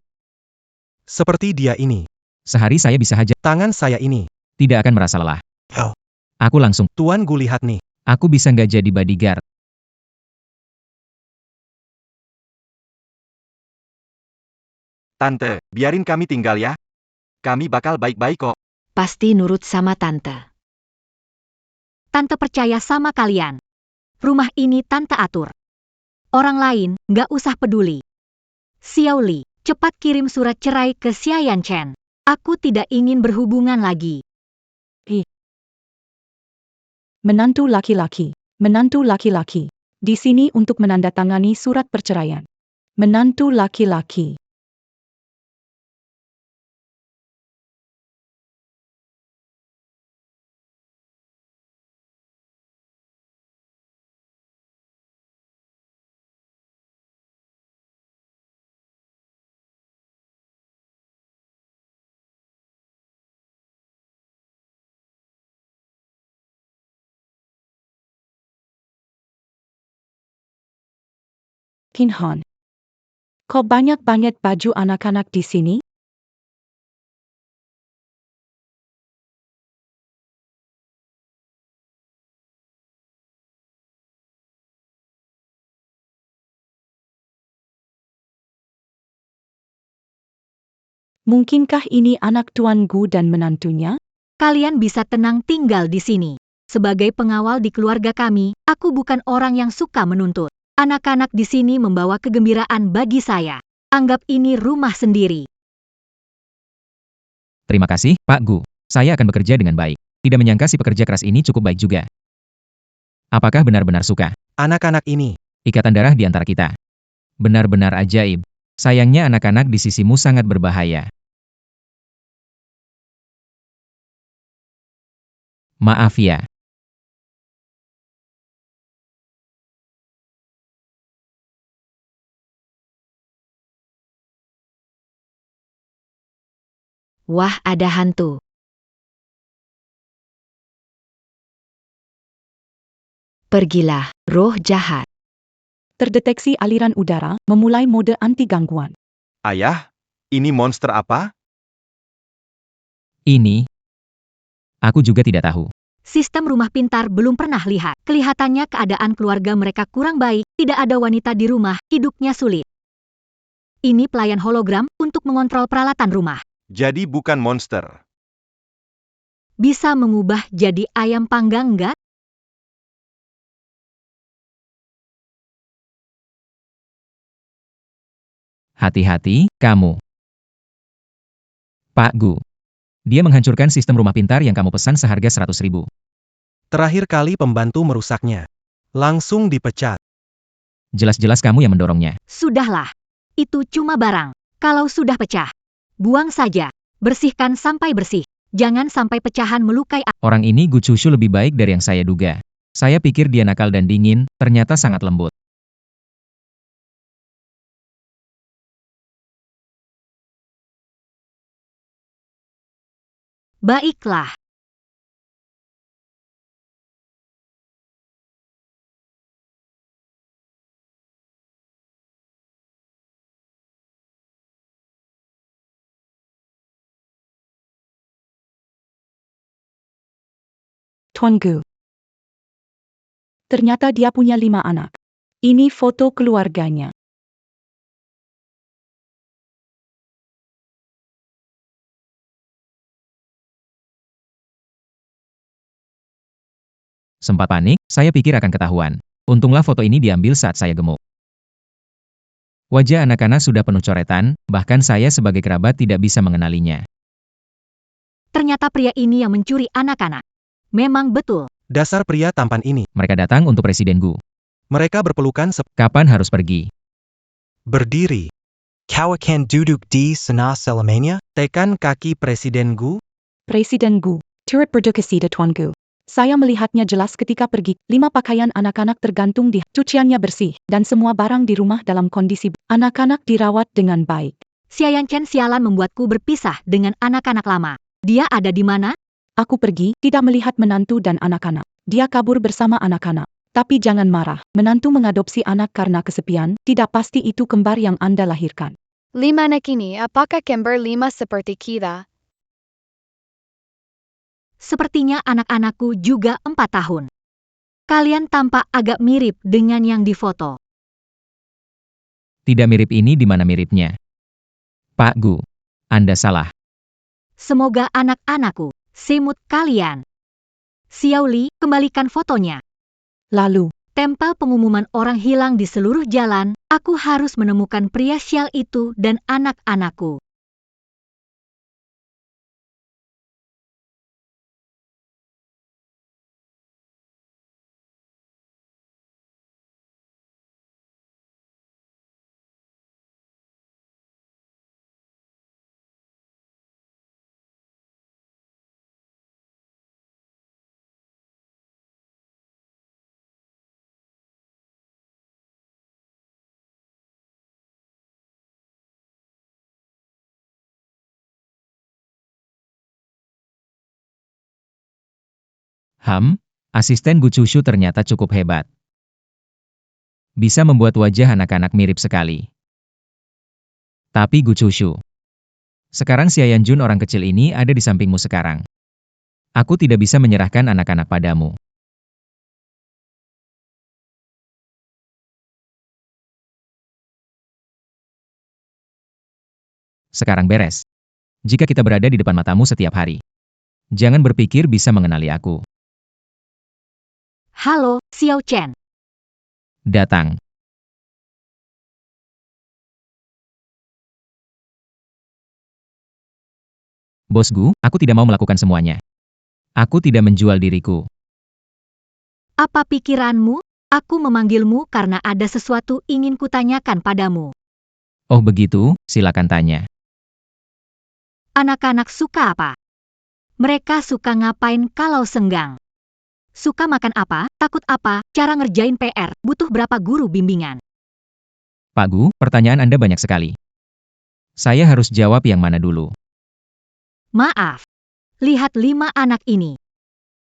Speaker 4: Seperti dia ini.
Speaker 11: Sehari saya bisa hajar.
Speaker 4: Tangan saya ini.
Speaker 11: Tidak akan merasa lelah.
Speaker 7: Oh.
Speaker 11: Aku langsung.
Speaker 4: Tuan Gu lihat nih.
Speaker 11: Aku bisa nggak jadi bodyguard.
Speaker 5: Tante, biarin kami tinggal ya. Kami bakal baik-baik kok.
Speaker 8: Pasti nurut sama tante.
Speaker 2: Tante percaya sama kalian. Rumah ini Tante atur. Orang lain, nggak usah peduli. Xiao Li, cepat kirim surat cerai ke Xiayan Chen. Aku tidak ingin berhubungan lagi.
Speaker 1: Menantu laki-laki. Menantu laki-laki. Di sini untuk menandatangani surat perceraian. Menantu laki-laki. Kinhan. Kok banyak-banyak baju anak-anak di sini? Mungkinkah ini anak Tuan Gu dan menantunya?
Speaker 2: Kalian bisa tenang tinggal di sini. Sebagai pengawal di keluarga kami, aku bukan orang yang suka menuntut. Anak-anak di sini membawa kegembiraan bagi saya. Anggap ini rumah sendiri.
Speaker 11: Terima kasih, Pak Gu. Saya akan bekerja dengan baik. Tidak menyangka si pekerja keras ini cukup baik juga. Apakah benar-benar suka?
Speaker 4: Anak-anak ini.
Speaker 11: Ikatan darah di antara kita. Benar-benar ajaib. Sayangnya anak-anak di sisimu sangat berbahaya. Maaf ya.
Speaker 8: Wah, ada hantu. Pergilah, roh jahat.
Speaker 1: Terdeteksi aliran udara, memulai mode anti gangguan.
Speaker 5: Ayah, ini monster apa?
Speaker 11: Ini. Aku juga tidak tahu.
Speaker 2: Sistem rumah pintar belum pernah lihat. Kelihatannya keadaan keluarga mereka kurang baik. Tidak ada wanita di rumah, hidupnya sulit. Ini pelayan hologram untuk mengontrol peralatan rumah.
Speaker 5: Jadi bukan monster.
Speaker 2: Bisa mengubah jadi ayam panggang nggak?
Speaker 11: Hati-hati, kamu. Pak Gu. Dia menghancurkan sistem rumah pintar yang kamu pesan seharga 100.000.
Speaker 4: Terakhir kali pembantu merusaknya. Langsung dipecat.
Speaker 11: Jelas-jelas kamu yang mendorongnya.
Speaker 2: Sudahlah. Itu cuma barang. Kalau sudah pecah, buang saja. Bersihkan sampai bersih. Jangan sampai pecahan melukai.
Speaker 11: Orang ini Gu Chushu lebih baik dari yang saya duga. Saya pikir dia nakal dan dingin, ternyata sangat lembut.
Speaker 2: Baiklah.
Speaker 1: Tuan Gu. Ternyata dia punya 5 anak. Ini foto keluarganya.
Speaker 11: Sempat panik, saya pikir akan ketahuan. Untunglah foto ini diambil saat saya gemuk. Wajah anak-anak sudah penuh coretan, bahkan saya sebagai kerabat tidak bisa mengenalinya.
Speaker 2: ternyata pria ini yang mencuri anak-anak. Memang betul.
Speaker 4: Dasar pria tampan ini.
Speaker 11: Mereka datang untuk Presiden Gu.
Speaker 4: Mereka berpelukan
Speaker 11: Kapan harus pergi?
Speaker 4: berdiri.
Speaker 7: Kau akan duduk di sana selamanya?
Speaker 4: Tekan kaki Presiden Gu.
Speaker 1: Presiden Gu, turut berdukasi de Tuan Gu. Saya melihatnya jelas ketika pergi. 5 pakaian anak-anak tergantung di cuciannya bersih, dan semua barang di rumah dalam kondisi anak-anak dirawat dengan baik.
Speaker 2: Xiayan Chen sialan membuatku berpisah dengan anak-anak lama. Dia ada di mana?
Speaker 1: Aku pergi, tidak melihat menantu dan anak-anak. Dia kabur bersama anak-anak. Tapi jangan marah, menantu mengadopsi anak karena kesepian, tidak pasti itu kembar yang Anda lahirkan.
Speaker 10: 5 anak ini apakah kembar 5 seperti kita?
Speaker 2: Sepertinya anak-anakku juga 4 tahun. Kalian tampak agak mirip dengan yang difoto.
Speaker 11: Tidak mirip ini di mana miripnya? Pak Gu, Anda salah.
Speaker 2: Semoga anak-anakku, semut kalian. Xiao Li, kembalikan fotonya.
Speaker 1: Lalu,
Speaker 2: Tempel pengumuman orang hilang di seluruh jalan, aku harus menemukan pria sial itu dan anak-anakku.
Speaker 11: Asisten Gu Chushu ternyata cukup hebat. Bisa membuat wajah anak-anak mirip sekali. Tapi Gu Chushu, sekarang Xiayan Jun orang kecil ini ada di sampingmu sekarang. Aku tidak bisa menyerahkan anak-anak padamu. Sekarang beres. Jika kita berada di depan matamu setiap hari, jangan berpikir bisa mengenali aku.
Speaker 2: Halo, Xiao Chen.
Speaker 11: Datang. Bos Gu, aku tidak mau melakukan semuanya. Aku tidak menjual diriku.
Speaker 2: Apa pikiranmu? Aku memanggilmu karena ada sesuatu ingin kutanyakan padamu.
Speaker 11: Oh begitu, silakan tanya.
Speaker 2: Anak-anak suka apa? Mereka suka ngapain kalau senggang? Suka makan apa? Takut apa? Cara ngerjain PR? Butuh berapa guru bimbingan?
Speaker 11: Pak Gu, pertanyaan Anda banyak sekali. Saya harus jawab yang mana dulu?
Speaker 2: Maaf. Lihat 5 anak ini.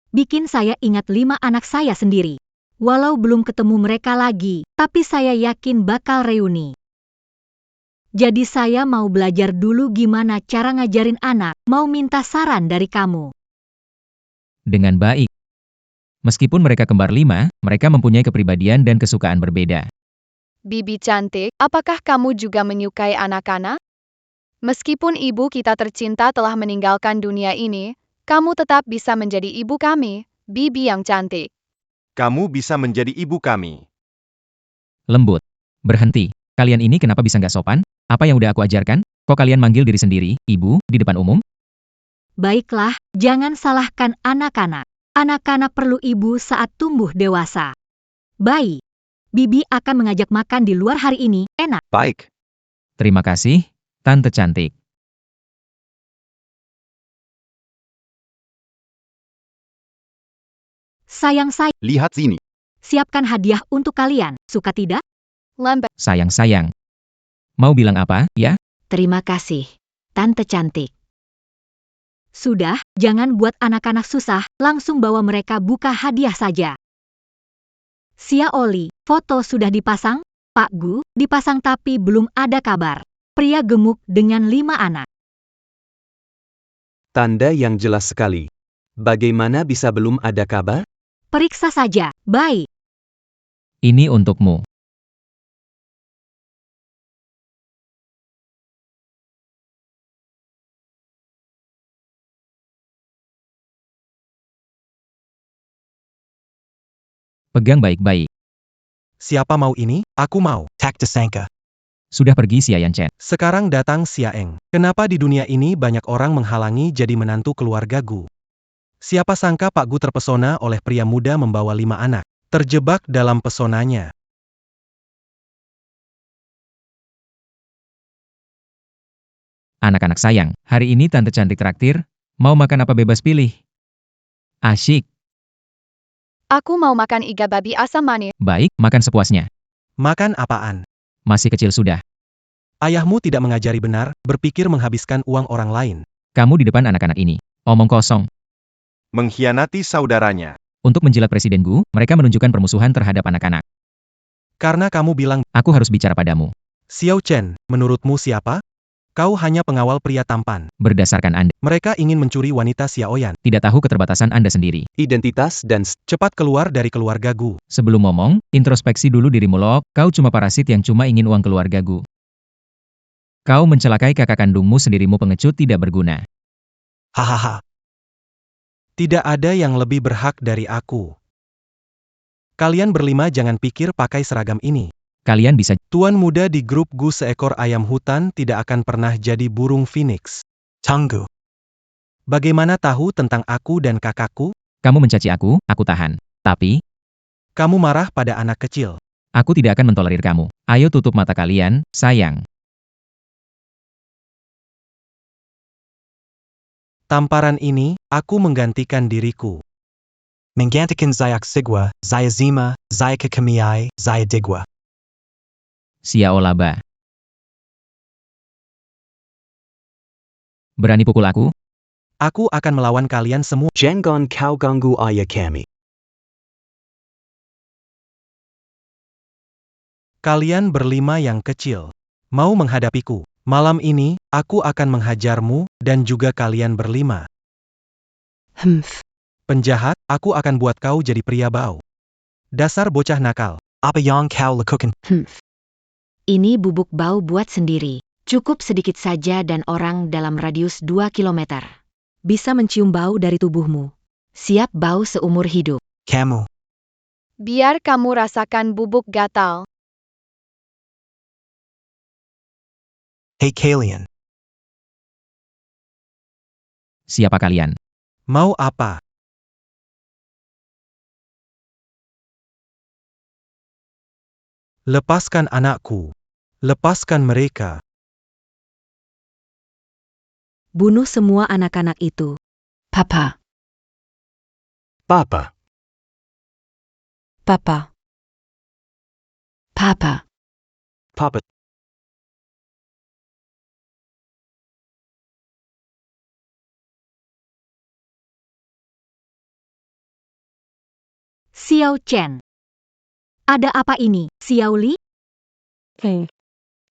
Speaker 2: Bikin saya ingat 5 anak saya sendiri. Walau belum ketemu mereka lagi, tapi saya yakin bakal reuni. Jadi saya mau belajar dulu gimana cara ngajarin anak, mau minta saran dari kamu.
Speaker 11: Dengan baik. Meskipun mereka kembar 5, mereka mempunyai kepribadian dan kesukaan berbeda.
Speaker 10: Bibi cantik, apakah kamu juga menyukai anak-anak? Meskipun ibu kita tercinta telah meninggalkan dunia ini, kamu tetap bisa menjadi ibu kami, Bibi yang cantik.
Speaker 5: Kamu bisa menjadi ibu kami.
Speaker 11: Lembut. Berhenti. Kalian ini kenapa bisa nggak sopan? Apa yang udah aku ajarkan? Kok kalian manggil diri sendiri, ibu, di depan umum?
Speaker 2: Baiklah, jangan salahkan anak-anak. Anak-anak perlu ibu saat tumbuh dewasa. Bayi. Bibi akan mengajak makan di luar hari ini, enak.
Speaker 5: Baik.
Speaker 11: Terima kasih, Tante cantik.
Speaker 2: Sayang saya,
Speaker 5: Lihat sini.
Speaker 2: siapkan hadiah untuk kalian, suka tidak?
Speaker 10: Lambat.
Speaker 11: Sayang. Mau bilang apa, ya?
Speaker 8: Terima kasih, Tante cantik.
Speaker 2: Sudah, jangan buat anak-anak susah, langsung bawa mereka buka hadiah saja. Xiao Li, foto sudah dipasang? Pak Gu, dipasang tapi belum ada kabar. Pria gemuk dengan 5 anak.
Speaker 9: Tanda yang jelas sekali. Bagaimana bisa belum ada kabar?
Speaker 2: Periksa saja, baik.
Speaker 11: Ini untukmu. Pegang baik-baik.
Speaker 4: Siapa mau ini? Aku mau.
Speaker 7: Tak disangka.
Speaker 11: Sudah pergi Xiayan Chen.
Speaker 4: Sekarang datang Xiaeng. Kenapa di dunia ini banyak orang menghalangi jadi menantu keluarga Gu? Siapa sangka Pak Gu terpesona oleh pria muda membawa 5 anak. Terjebak dalam pesonanya.
Speaker 11: Anak-anak sayang, hari ini Tante Cantik traktir, mau makan apa bebas pilih. Asyik,
Speaker 10: Aku mau makan iga babi asam manis.
Speaker 11: baik, makan sepuasnya.
Speaker 4: Makan apaan?
Speaker 11: Masih kecil sudah.
Speaker 4: Ayahmu tidak mengajari benar, berpikir menghabiskan uang orang lain.
Speaker 11: Kamu di depan anak-anak ini. Omong kosong.
Speaker 5: Mengkhianati saudaranya.
Speaker 11: Untuk menjilat Presiden Gu, mereka menunjukkan permusuhan terhadap anak-anak.
Speaker 4: Karena kamu bilang,
Speaker 11: Aku harus bicara padamu.
Speaker 4: Xiao Chen, menurutmu siapa? Kau hanya pengawal pria tampan.
Speaker 11: Berdasarkan Anda,
Speaker 4: Mereka ingin mencuri wanita Xiaoyan.
Speaker 11: tidak tahu keterbatasan Anda sendiri.
Speaker 9: Identitas dan
Speaker 4: Cepat keluar dari keluarga Gu.
Speaker 11: Sebelum ngomong, introspeksi dulu dirimu loh, kau cuma parasit yang cuma ingin uang keluarga Gu. Kau mencelakai kakak kandungmu sendirimu pengecut tidak berguna.
Speaker 4: Hahaha. Tidak ada yang lebih berhak dari aku. Kalian berlima jangan pikir pakai seragam ini.
Speaker 11: Kalian bisa
Speaker 4: Tuan muda di grup Gu seekor ayam hutan tidak akan pernah jadi burung phoenix. Tunggu. Bagaimana tahu tentang aku dan kakakku?
Speaker 11: kamu mencaci aku tahan. Tapi,
Speaker 4: Kamu marah pada anak kecil.
Speaker 11: aku tidak akan mentolerir kamu. Ayo tutup mata kalian, sayang.
Speaker 4: Tamparan ini, aku menggantikan diriku.
Speaker 7: Menggantikan Zayak Sigwa, Zaya Zima, Zayaka Kamiai, Zaya Digwa.
Speaker 11: Xiao Laba. Berani pukul aku?
Speaker 4: Aku akan melawan kalian semua.
Speaker 9: Jangon Kau Ganggu Aya Kami.
Speaker 4: Kalian berlima yang kecil. Mau menghadapiku. Malam ini, aku akan menghajarmu, dan juga kalian berlima. Penjahat, aku akan buat kau jadi pria bau. Dasar bocah nakal.
Speaker 7: Apa yang kau lakukan?
Speaker 8: Ini bubuk bau buat sendiri. Cukup sedikit saja dan orang dalam radius 2 kilometer bisa mencium bau dari tubuhmu. Siap bau seumur hidup.
Speaker 7: Kamu.
Speaker 10: Biar kamu rasakan bubuk gatal.
Speaker 7: Hey Kalian.
Speaker 11: Siapa kalian?
Speaker 4: Mau apa? Lepaskan anakku. Lepaskan mereka.
Speaker 8: Bunuh semua anak-anak itu. Papa.
Speaker 9: Papa.
Speaker 8: Papa. Papa.
Speaker 9: Papa.
Speaker 2: Xiao Chen. Ada apa ini, Xiao Li?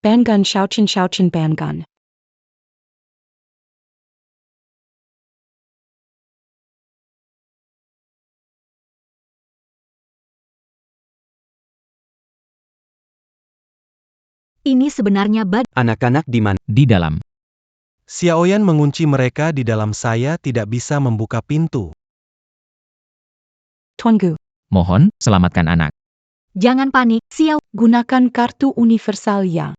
Speaker 1: Bangun Xiaochen bangun.
Speaker 2: Ini sebenarnya
Speaker 9: Anak-anak di mana?
Speaker 11: Di dalam.
Speaker 4: Xiaoyan mengunci mereka di dalam. Saya tidak bisa membuka pintu.
Speaker 1: Tuanku,
Speaker 11: Mohon, selamatkan anak.
Speaker 2: Jangan panik, Xiao.
Speaker 1: gunakan kartu universal ya.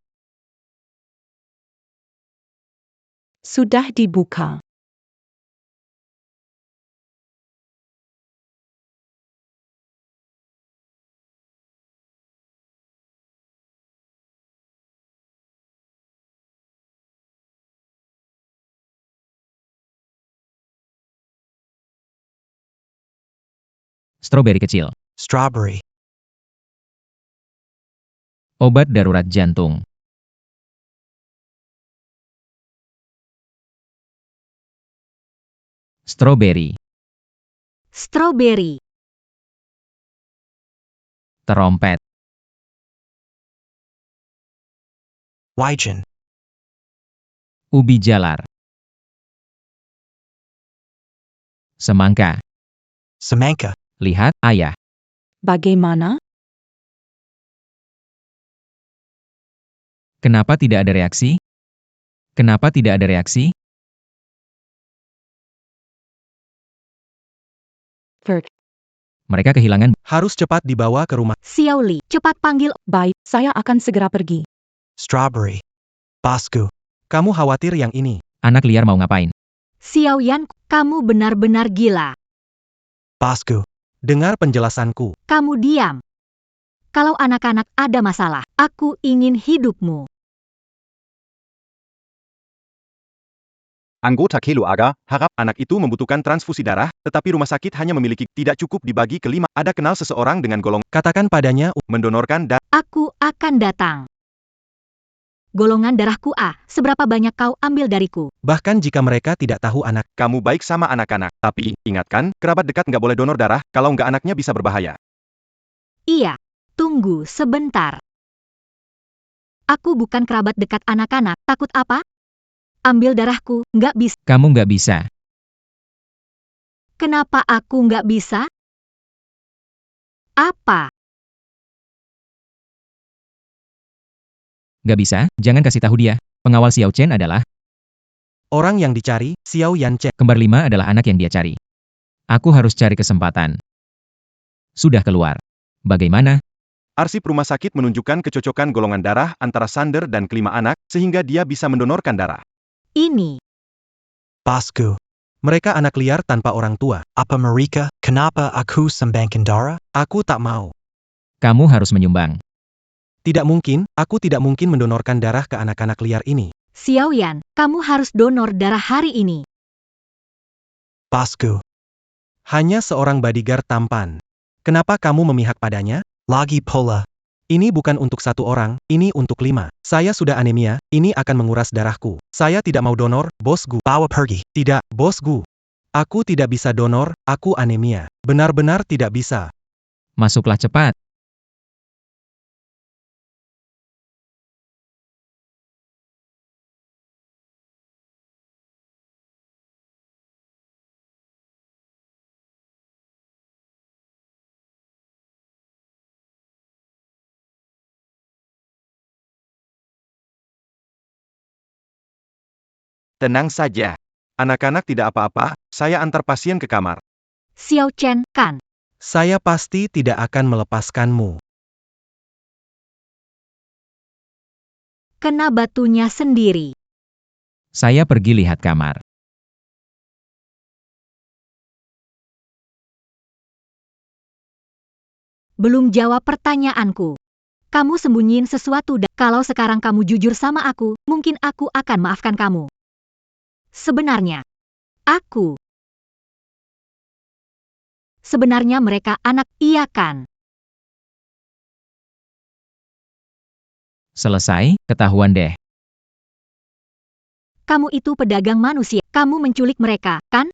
Speaker 1: Sudah dibuka.
Speaker 11: Stroberi kecil.
Speaker 7: Strawberry.
Speaker 11: Obat darurat jantung. Stroberi.
Speaker 2: Strawberry.
Speaker 11: Terompet.
Speaker 7: Wajan.
Speaker 11: Ubi jalar. Semangka.
Speaker 7: Semangka.
Speaker 11: Lihat, ayah.
Speaker 1: Bagaimana?
Speaker 11: Kenapa tidak ada reaksi? Kenapa tidak ada reaksi? Mereka kehilangan.
Speaker 4: Harus cepat dibawa ke rumah.
Speaker 2: Xiao Li, cepat panggil.
Speaker 1: Baik, saya akan segera pergi.
Speaker 7: Strawberry. Bosku.
Speaker 4: Kamu khawatir yang ini.
Speaker 11: Anak liar mau ngapain?
Speaker 2: Xiao Yan, kamu benar-benar gila.
Speaker 7: Bosku.
Speaker 4: Dengar penjelasanku.
Speaker 2: Kamu diam. Kalau anak-anak ada masalah, aku ingin hidupmu.
Speaker 5: Anggota Kelo Aga, harap anak itu membutuhkan transfusi darah, tetapi rumah sakit hanya memiliki tidak cukup dibagi ke 5. Ada kenal seseorang dengan golongan
Speaker 4: Katakan padanya,
Speaker 5: mendonorkan darah.
Speaker 2: Aku akan datang. Golongan darahku A, seberapa banyak kau ambil dariku?
Speaker 4: bahkan jika mereka tidak tahu anak.
Speaker 5: Kamu baik sama anak-anak. Tapi, ingatkan, kerabat dekat nggak boleh donor darah, kalau nggak anaknya bisa berbahaya.
Speaker 2: Iya, tunggu sebentar. Aku bukan kerabat dekat anak-anak, takut apa? Ambil darahku, nggak bisa.
Speaker 11: Kamu nggak bisa.
Speaker 2: Kenapa aku nggak bisa? Apa?
Speaker 11: Nggak bisa, jangan kasih tahu dia. Pengawal Xiao Chen adalah,
Speaker 4: Orang yang dicari, Xiao Yan Chen.
Speaker 11: kembar 5 adalah anak yang dia cari. Aku harus cari kesempatan. Sudah keluar. Bagaimana?
Speaker 5: Arsip rumah sakit menunjukkan kecocokan golongan darah antara Sander dan kelima anak, sehingga dia bisa mendonorkan darah.
Speaker 2: Ini.
Speaker 7: Bosku.
Speaker 4: Mereka anak liar tanpa orang tua.
Speaker 7: Apa mereka? Kenapa aku sumbangkan darah?
Speaker 4: Aku tak mau.
Speaker 11: Kamu harus menyumbang.
Speaker 4: Tidak mungkin, aku tidak mungkin mendonorkan darah ke anak-anak liar ini.
Speaker 2: Xiao Yan, kamu harus donor darah hari ini.
Speaker 7: Bosku.
Speaker 4: Hanya seorang bodyguard tampan. Kenapa kamu memihak padanya?
Speaker 7: Lagi pula.
Speaker 4: Ini bukan untuk satu orang, ini untuk 5. Saya sudah anemia, ini akan menguras darahku. Saya tidak mau donor, bosku.
Speaker 7: Bawa pergi.
Speaker 4: Tidak, bosku. Aku tidak bisa donor, aku anemia. Benar-benar tidak bisa.
Speaker 11: Masuklah cepat.
Speaker 5: Tenang saja. Anak-anak tidak apa-apa, saya antar pasien ke kamar.
Speaker 2: Xiao Chen, kan?
Speaker 4: Saya pasti tidak akan melepaskanmu.
Speaker 2: Kena batunya sendiri.
Speaker 11: Saya pergi lihat kamar.
Speaker 2: Belum jawab pertanyaanku. Kamu sembunyiin sesuatu dan kalau sekarang kamu jujur sama aku, mungkin aku akan maafkan kamu. Sebenarnya, sebenarnya mereka anak, iya kan?
Speaker 11: Selesai, ketahuan deh.
Speaker 2: Kamu itu pedagang manusia, kamu menculik mereka, kan?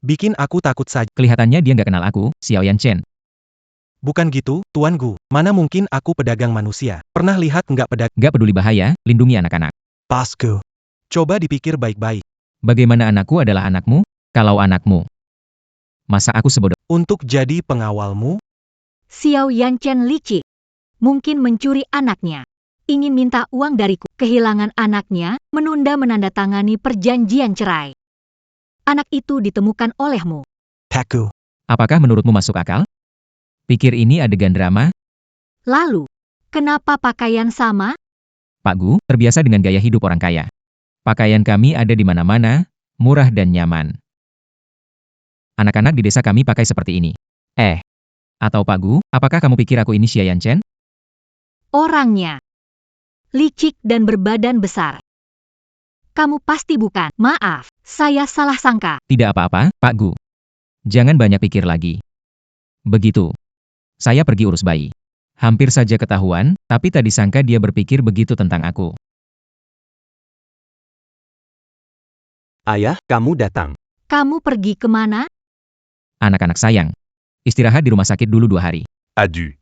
Speaker 4: Bikin aku takut saja.
Speaker 11: Kelihatannya dia nggak kenal aku, Xiao Yan Chen.
Speaker 4: Bukan gitu, Tuan Gu. Mana mungkin aku pedagang manusia. Pernah lihat nggak pedagang?
Speaker 11: Nggak peduli bahaya, lindungi anak-anak.
Speaker 7: Bosku.
Speaker 4: Coba dipikir baik-baik.
Speaker 11: Bagaimana anakku adalah anakmu? Kalau anakmu. Masa aku sebodoh?
Speaker 4: Untuk jadi pengawalmu,
Speaker 2: Xiao Yan Chen licik. Mungkin mencuri anaknya. Ingin minta uang dariku. Kehilangan anaknya, menunda menandatangani perjanjian cerai. Anak itu ditemukan olehmu.
Speaker 7: Peku.
Speaker 11: Apakah menurutmu masuk akal? Pikir ini adegan drama?
Speaker 2: Lalu, kenapa pakaian sama?
Speaker 11: Pak Gu, terbiasa dengan gaya hidup orang kaya. Pakaian kami ada di mana-mana, murah dan nyaman. Anak-anak di desa kami pakai seperti ini. Atau Pak Gu, apakah kamu pikir aku ini Xia Yan Chen?
Speaker 2: Orangnya licik dan berbadan besar. Kamu pasti bukan. Maaf, saya salah sangka.
Speaker 11: Tidak apa-apa, Pak Gu. Jangan banyak pikir lagi. Begitu. Saya pergi urus bayi. Hampir saja ketahuan, tapi tak disangka dia berpikir begitu tentang aku.
Speaker 9: Ayah, kamu datang.
Speaker 2: Kamu pergi kemana?
Speaker 11: Anak-anak sayang. Istirahat di rumah sakit dulu 2 hari.
Speaker 6: Adieu.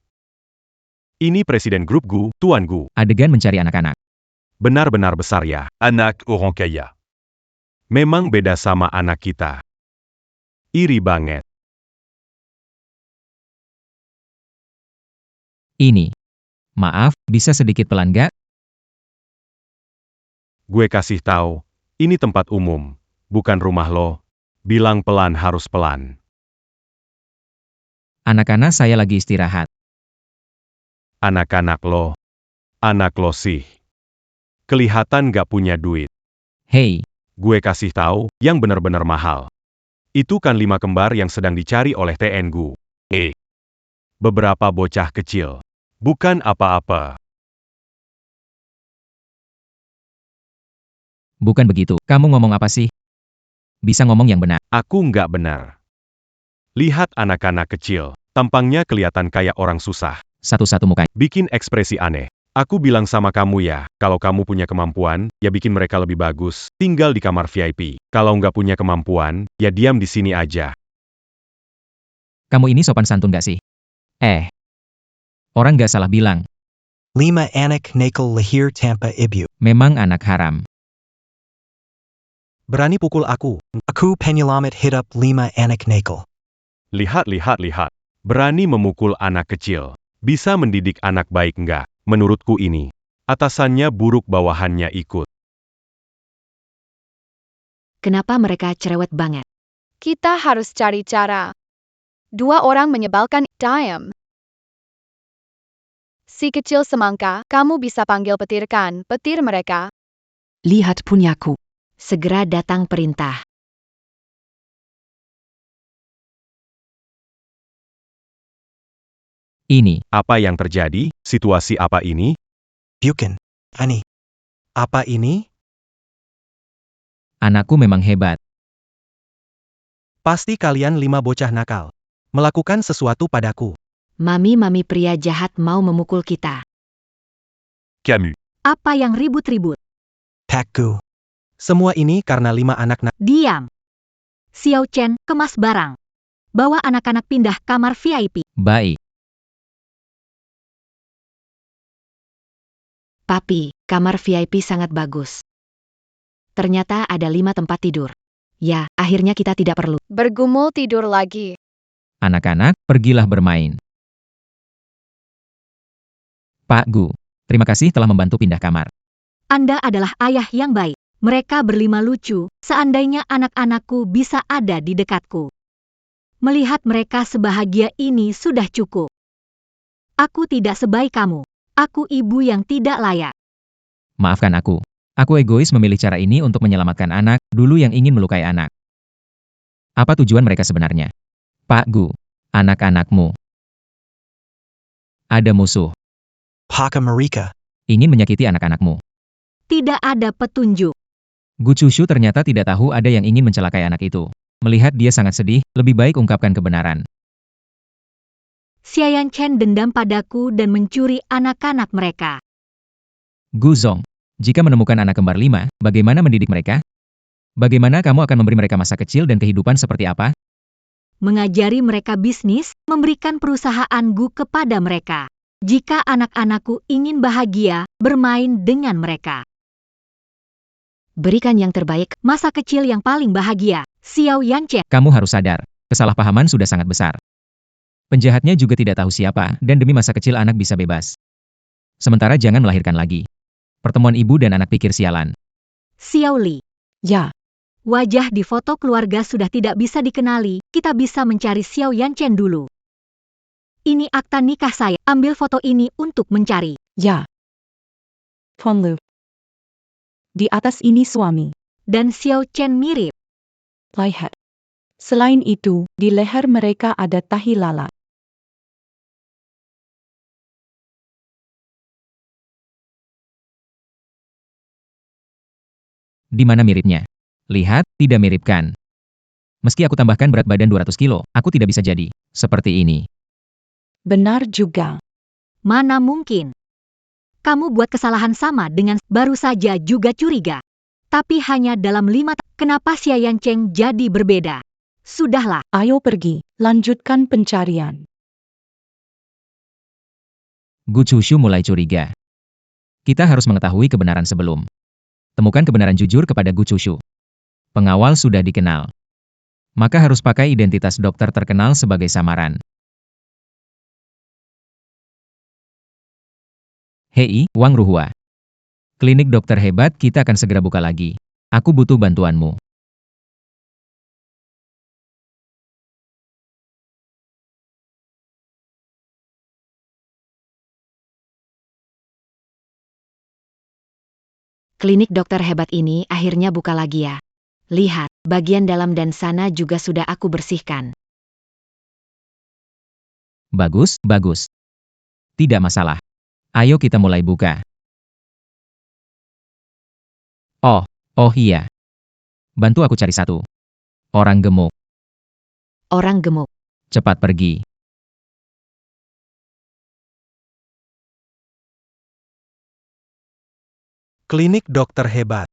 Speaker 3: Ini Presiden Grup Gu, Tuan Gu.
Speaker 11: Adegan mencari anak-anak.
Speaker 3: Benar-benar besar ya.
Speaker 6: Anak orang kaya.
Speaker 3: Memang beda sama anak kita. Iri banget.
Speaker 11: Ini. Maaf, bisa sedikit pelan gak?
Speaker 3: Gue kasih tahu, ini tempat umum, bukan rumah lo. Bilang pelan harus pelan.
Speaker 11: Anak-anak saya lagi istirahat.
Speaker 3: Anak-anak lo. Anak lo sih. Kelihatan gak punya duit.
Speaker 11: Hei,
Speaker 3: Gue kasih tahu, yang benar-benar mahal. Itu kan 5 kembar yang sedang dicari oleh TNGU. Beberapa bocah kecil. Bukan apa-apa.
Speaker 11: bukan begitu. Kamu ngomong apa sih? Bisa ngomong yang benar.
Speaker 3: Aku nggak benar. Lihat anak-anak kecil. Tampangnya kelihatan kayak orang susah.
Speaker 11: Satu-satu muka.
Speaker 3: Bikin ekspresi aneh. Aku bilang sama kamu ya, kalau kamu punya kemampuan, ya bikin mereka lebih bagus. Tinggal di kamar VIP. Kalau nggak punya kemampuan, ya diam di sini aja.
Speaker 11: Kamu ini sopan santun gak sih? Orang gak salah bilang,
Speaker 7: 5 anak nakal lahir tanpa ibu.
Speaker 11: memang anak haram.
Speaker 4: Berani pukul aku.
Speaker 7: Aku penyelamat hidup 5 anak nakal.
Speaker 3: Lihat, lihat, lihat. Berani memukul anak kecil. Bisa mendidik anak baik nggak? Menurutku ini. Atasannya buruk, bawahannya ikut.
Speaker 8: Kenapa mereka cerewet banget?
Speaker 10: Kita harus cari cara. 2 orang menyebalkan. Diam. Si kecil semangka, kamu bisa panggil petir kan? Petir mereka.
Speaker 8: Lihat punyaku. Segera datang perintah.
Speaker 11: Ini,
Speaker 3: Apa yang terjadi? Situasi apa ini?
Speaker 7: Bukan. Ani.
Speaker 4: Apa ini?
Speaker 11: anakku memang hebat.
Speaker 4: Pasti kalian 5 bocah nakal. Melakukan sesuatu padaku.
Speaker 8: Mami-mami pria jahat mau memukul kita.
Speaker 6: Camus.
Speaker 2: Apa yang ribut-ribut?
Speaker 7: Pakku.
Speaker 4: Semua ini karena 5 anak
Speaker 2: Diam. Xiao Chen, kemas barang. Bawa anak-anak pindah kamar VIP.
Speaker 11: Baik,
Speaker 8: Papi, kamar VIP sangat bagus. Ternyata ada 5 tempat tidur. Ya, akhirnya kita tidak perlu.
Speaker 10: Bergumul tidur lagi.
Speaker 11: anak-anak, pergilah bermain. Pak Gu, terima kasih telah membantu pindah kamar.
Speaker 2: Anda adalah ayah yang baik. Mereka berlima lucu, seandainya anak-anakku bisa ada di dekatku. Melihat mereka sebahagia ini sudah cukup. Aku tidak sebaik kamu. Aku ibu yang tidak layak.
Speaker 11: Maafkan aku. Aku egois memilih cara ini untuk menyelamatkan anak, dulu yang ingin melukai anak. Apa tujuan mereka sebenarnya? Pak Gu, anak-anakmu. Ada musuh,
Speaker 7: Paka Marika.
Speaker 11: ingin menyakiti anak-anakmu.
Speaker 2: Tidak ada petunjuk.
Speaker 11: Gu Chushu ternyata tidak tahu ada yang ingin mencelakai anak itu. Melihat dia sangat sedih, lebih baik ungkapkan kebenaran.
Speaker 2: Xiayan Chen dendam padaku dan mencuri anak-anak mereka.
Speaker 11: Gu Zong, jika menemukan anak kembar 5, bagaimana mendidik mereka? Bagaimana kamu akan memberi mereka masa kecil dan kehidupan seperti apa?
Speaker 2: Mengajari mereka bisnis, memberikan perusahaan Gu kepada mereka. Jika anak-anakku ingin bahagia, bermain dengan mereka.
Speaker 8: Berikan yang terbaik.
Speaker 2: Masa kecil yang paling bahagia, Xiao Yanchen.
Speaker 11: Kamu harus sadar, kesalahpahaman sudah sangat besar. Penjahatnya juga tidak tahu siapa, dan demi masa kecil anak bisa bebas. Sementara jangan melahirkan lagi. Pertemuan ibu dan anak pikir sialan.
Speaker 2: Xiao Li.
Speaker 1: Ya,
Speaker 2: Wajah di foto keluarga sudah tidak bisa dikenali, kita bisa mencari Xiao Yanchen dulu. Ini akta nikah saya, ambil foto ini untuk mencari.
Speaker 1: ya. Tuan Lu. Di atas ini suami.
Speaker 2: Dan Xiao Chen mirip.
Speaker 1: Lihat. Selain itu, di leher mereka ada tahi lalat.
Speaker 11: Di mana miripnya? Lihat, tidak mirip kan? Meski aku tambahkan berat badan 200 kilo, aku tidak bisa jadi seperti ini.
Speaker 1: Benar juga.
Speaker 2: Mana mungkin? Kamu buat kesalahan sama dengan baru saja juga curiga. Tapi hanya dalam 5 tahun, kenapa Xiayan Cheng jadi berbeda? Sudahlah,
Speaker 1: Ayo pergi, lanjutkan pencarian.
Speaker 11: Gu Chushu mulai curiga. Kita harus mengetahui kebenaran sebelum. Temukan kebenaran jujur kepada Gu Chushu. Pengawal sudah dikenal. Maka harus pakai identitas dokter terkenal sebagai samaran. Hei, Wang Ruhua. Klinik dokter hebat kita akan segera buka lagi. Aku butuh bantuanmu.
Speaker 8: Klinik dokter hebat ini akhirnya buka lagi ya. Lihat, bagian dalam dan sana juga sudah aku bersihkan.
Speaker 11: Bagus, bagus. Tidak masalah. Ayo kita mulai buka. Oh iya. Bantu aku cari satu. Orang gemuk.
Speaker 8: Orang gemuk.
Speaker 11: Cepat pergi.
Speaker 4: Klinik dokter hebat.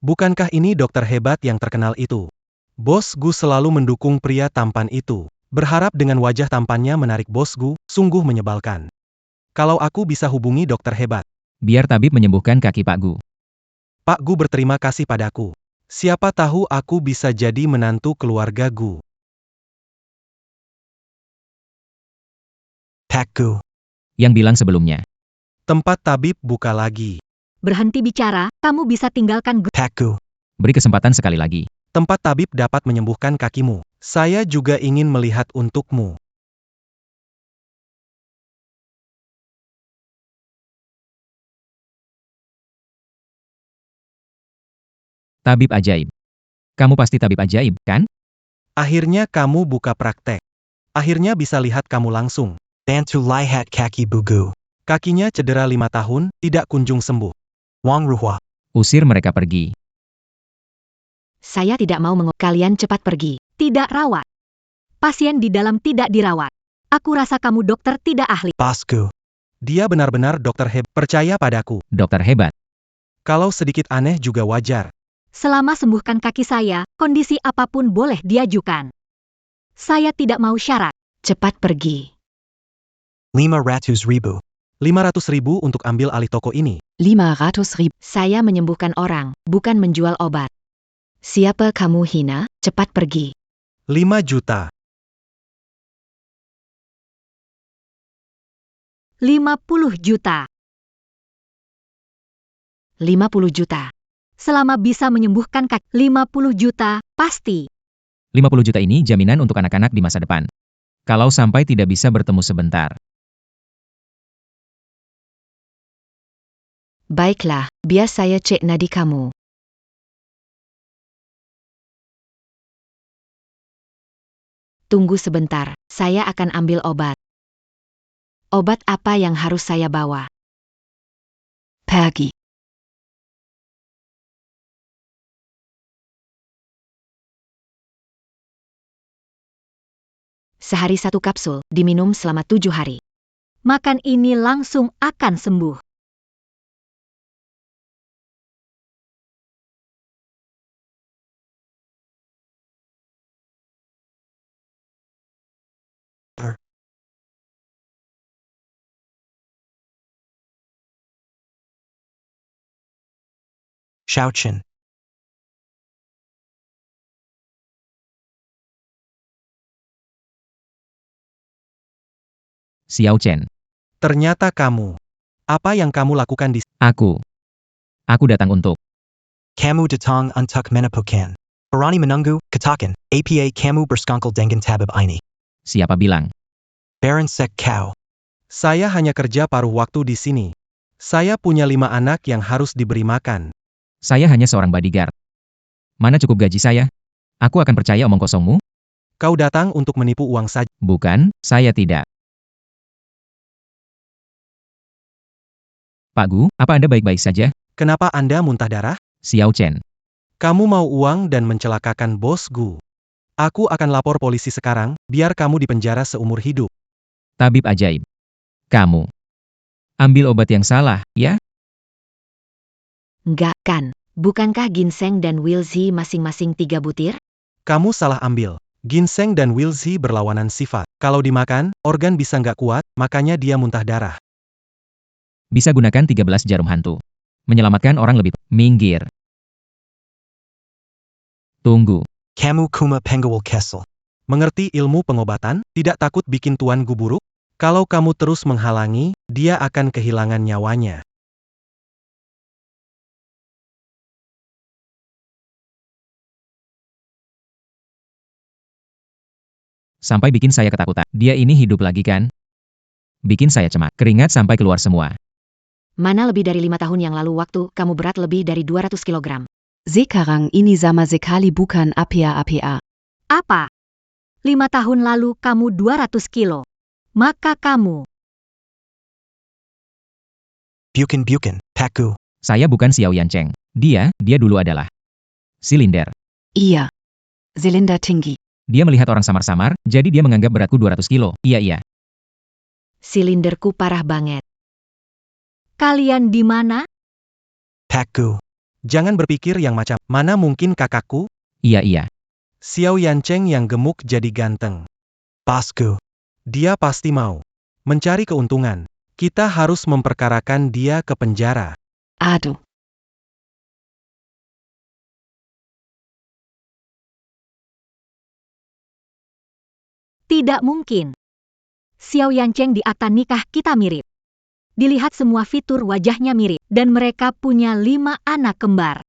Speaker 4: Bukankah ini dokter hebat yang terkenal itu? Bos Gu selalu mendukung pria tampan itu. Berharap dengan wajah tampannya menarik Bos Gu, sungguh menyebalkan. Kalau aku bisa hubungi dokter hebat.
Speaker 11: Biar tabib menyembuhkan kaki Pak Gu.
Speaker 4: Pak Gu berterima kasih padaku. Siapa tahu aku bisa jadi menantu keluarga Gu.
Speaker 7: Pak Gu.
Speaker 11: Yang bilang sebelumnya.
Speaker 4: Tempat tabib buka lagi.
Speaker 2: Berhenti bicara, kamu bisa tinggalkan
Speaker 7: Pak Gu.
Speaker 11: Beri kesempatan sekali lagi.
Speaker 4: Tempat tabib dapat menyembuhkan kakimu. Saya juga ingin melihat untukmu.
Speaker 11: Tabib ajaib. Kamu pasti tabib ajaib, kan?
Speaker 4: Akhirnya kamu buka praktek. Akhirnya bisa lihat kamu langsung.
Speaker 7: Bantu lihat kaki Bugu.
Speaker 4: Kakinya cedera 5 tahun, tidak kunjung sembuh.
Speaker 7: Wang Ruhua.
Speaker 11: Usir mereka pergi.
Speaker 8: Saya tidak mau kalian cepat pergi.
Speaker 2: tidak rawat. Pasien di dalam tidak dirawat. Aku rasa kamu dokter tidak ahli.
Speaker 7: Bosku.
Speaker 4: Dia benar-benar dokter hebat. Percaya padaku.
Speaker 11: Dokter hebat.
Speaker 4: Kalau sedikit aneh juga wajar.
Speaker 2: Selama sembuhkan kaki saya, kondisi apapun boleh diajukan. Saya tidak mau syarat.
Speaker 8: Cepat pergi.
Speaker 7: 500,000.
Speaker 4: 500.000 untuk ambil alih toko ini.
Speaker 8: 500.000. Saya menyembuhkan orang, bukan menjual obat. Siapa kamu hina? Cepat pergi.
Speaker 4: 5 juta.
Speaker 2: 50 juta.
Speaker 8: 50 juta.
Speaker 2: Selama bisa menyembuhkan kaki 50 juta, pasti.
Speaker 11: 50 juta ini jaminan untuk anak-anak di masa depan. Kalau sampai tidak bisa bertemu sebentar.
Speaker 8: Baiklah, biar saya cek nadi kamu. Tunggu sebentar, saya akan ambil obat. Obat apa yang harus saya bawa? Pagi. Sehari 1 kapsul, diminum selama 7 hari.
Speaker 2: Makan ini langsung akan sembuh.
Speaker 7: Xiaochen.
Speaker 11: Xiao Chen.
Speaker 4: Ternyata kamu. Apa yang kamu lakukan di...
Speaker 11: Aku datang untuk.
Speaker 7: Kamu datang untuk menepukan. Berani menunggu, katakan, apa kamu berskongkol dengan tabib ini.
Speaker 11: Siapa bilang?
Speaker 7: Baron Sek Kau.
Speaker 4: Saya hanya kerja paruh waktu di sini. Saya punya 5 anak yang harus diberi makan.
Speaker 11: Saya hanya seorang bodyguard. Mana cukup gaji saya? Aku akan percaya omong kosongmu?
Speaker 4: Kau datang untuk menipu uang saja.
Speaker 11: Bukan, saya tidak. Pak Gu, apa Anda baik-baik saja?
Speaker 4: Kenapa Anda muntah darah?
Speaker 11: Xiao Chen.
Speaker 4: Kamu mau uang dan mencelakakan Bos Gu. Aku akan lapor polisi sekarang, biar kamu dipenjara seumur hidup.
Speaker 11: Tabib ajaib. Kamu. Ambil obat yang salah, ya?
Speaker 8: Enggak kan? Bukankah ginseng dan wilzi masing-masing 3 butir?
Speaker 4: Kamu salah ambil. Ginseng dan wilzi berlawanan sifat. Kalau dimakan, organ bisa nggak kuat, makanya dia muntah darah.
Speaker 11: Bisa gunakan 13 jarum hantu. Menyelamatkan orang lebih. Minggir. Tunggu.
Speaker 7: Kamu kuma penggawal Kessel.
Speaker 4: Mengerti ilmu pengobatan, tidak takut bikin Tuan Gu buruk? Kalau kamu terus menghalangi, dia akan kehilangan nyawanya.
Speaker 11: Sampai bikin saya ketakutan. Dia ini hidup lagi kan? Bikin saya cemas. Keringat sampai keluar semua.
Speaker 8: Mana lebih dari 5 tahun yang lalu waktu kamu berat lebih dari 200 kilogram.
Speaker 12: Sekarang ini sama sekali bukan apa-apa.
Speaker 2: Apa? 5 tahun lalu kamu 200 kilo. Maka kamu,
Speaker 7: Bukan, Pakku.
Speaker 11: Saya bukan Xiao Yancheng. Dia dulu adalah silinder.
Speaker 12: Iya. Silinder tinggi.
Speaker 11: Dia melihat orang samar-samar, jadi dia menganggap beratku 200 kilo. Iya.
Speaker 8: Silinderku parah banget.
Speaker 2: kalian di mana?
Speaker 7: Pakku.
Speaker 4: Jangan berpikir yang macam, mana mungkin kakakku?
Speaker 11: Iya.
Speaker 4: Xiao Yancheng yang gemuk jadi ganteng.
Speaker 7: Bosku.
Speaker 4: Dia pasti mau mencari keuntungan. Kita harus memperkarakan dia ke penjara.
Speaker 12: Aduh.
Speaker 2: Tidak mungkin. Xiao Yancheng di akta nikah kita mirip. Dilihat semua fitur wajahnya mirip, dan mereka punya 5 anak kembar.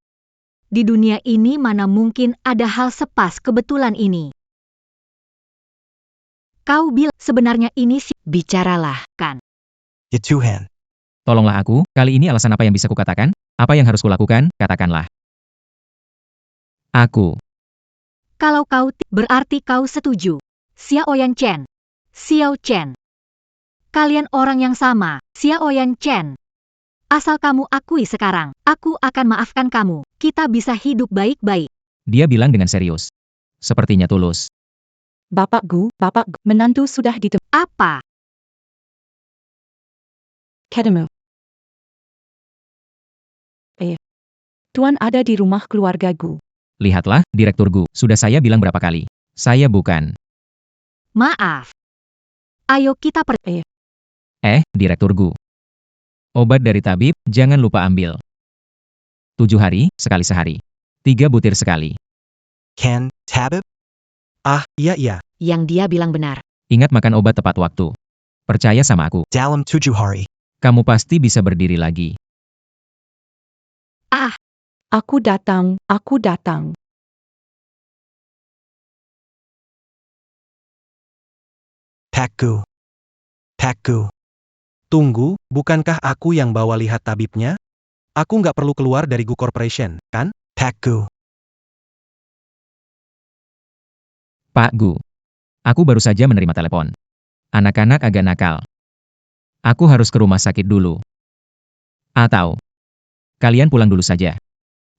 Speaker 2: Di dunia ini mana mungkin ada hal sepas kebetulan ini. Kau bilang sebenarnya ini si...
Speaker 8: Bicaralah.
Speaker 2: Kan.
Speaker 7: Ya Tuhan.
Speaker 11: Tolonglah aku, kali ini alasan apa yang bisa kukatakan? Apa yang harus kulakukan? Katakanlah. Aku.
Speaker 2: Kalau kau berarti kau setuju. Xiao Yanchen. Xiao Chen. Kalian orang yang sama, Xiao Yanchen. Asal kamu akui sekarang, aku akan maafkan kamu. Kita bisa hidup baik-baik.
Speaker 11: Dia bilang dengan serius. Sepertinya tulus.
Speaker 1: Bapak Gu, menantu sudah ditemukan.
Speaker 2: Apa?
Speaker 1: Kedemu. Tuan ada di rumah keluarga Gu.
Speaker 11: Lihatlah, Direktur Gu, sudah saya bilang berapa kali. Saya bukan.
Speaker 2: Maaf. Ayo kita
Speaker 11: Direktur Gu. Obat dari tabib, jangan lupa ambil. 7 hari, sekali sehari. 3 butir sekali.
Speaker 7: Ken, Tabib?
Speaker 4: Ah, iya.
Speaker 8: Yang dia bilang benar.
Speaker 11: Ingat makan obat tepat waktu. Percaya sama aku.
Speaker 7: Dalam 7 hari.
Speaker 11: Kamu pasti bisa berdiri lagi.
Speaker 1: Aku datang.
Speaker 7: Pakku.
Speaker 4: Tunggu, bukankah aku yang bawa lihat tabibnya? Aku nggak perlu keluar dari Gu Corporation, kan?
Speaker 7: Pakku.
Speaker 11: Pak Gu. Aku baru saja menerima telepon. Anak-anak agak nakal. Aku harus ke rumah sakit dulu. Atau, kalian pulang dulu saja.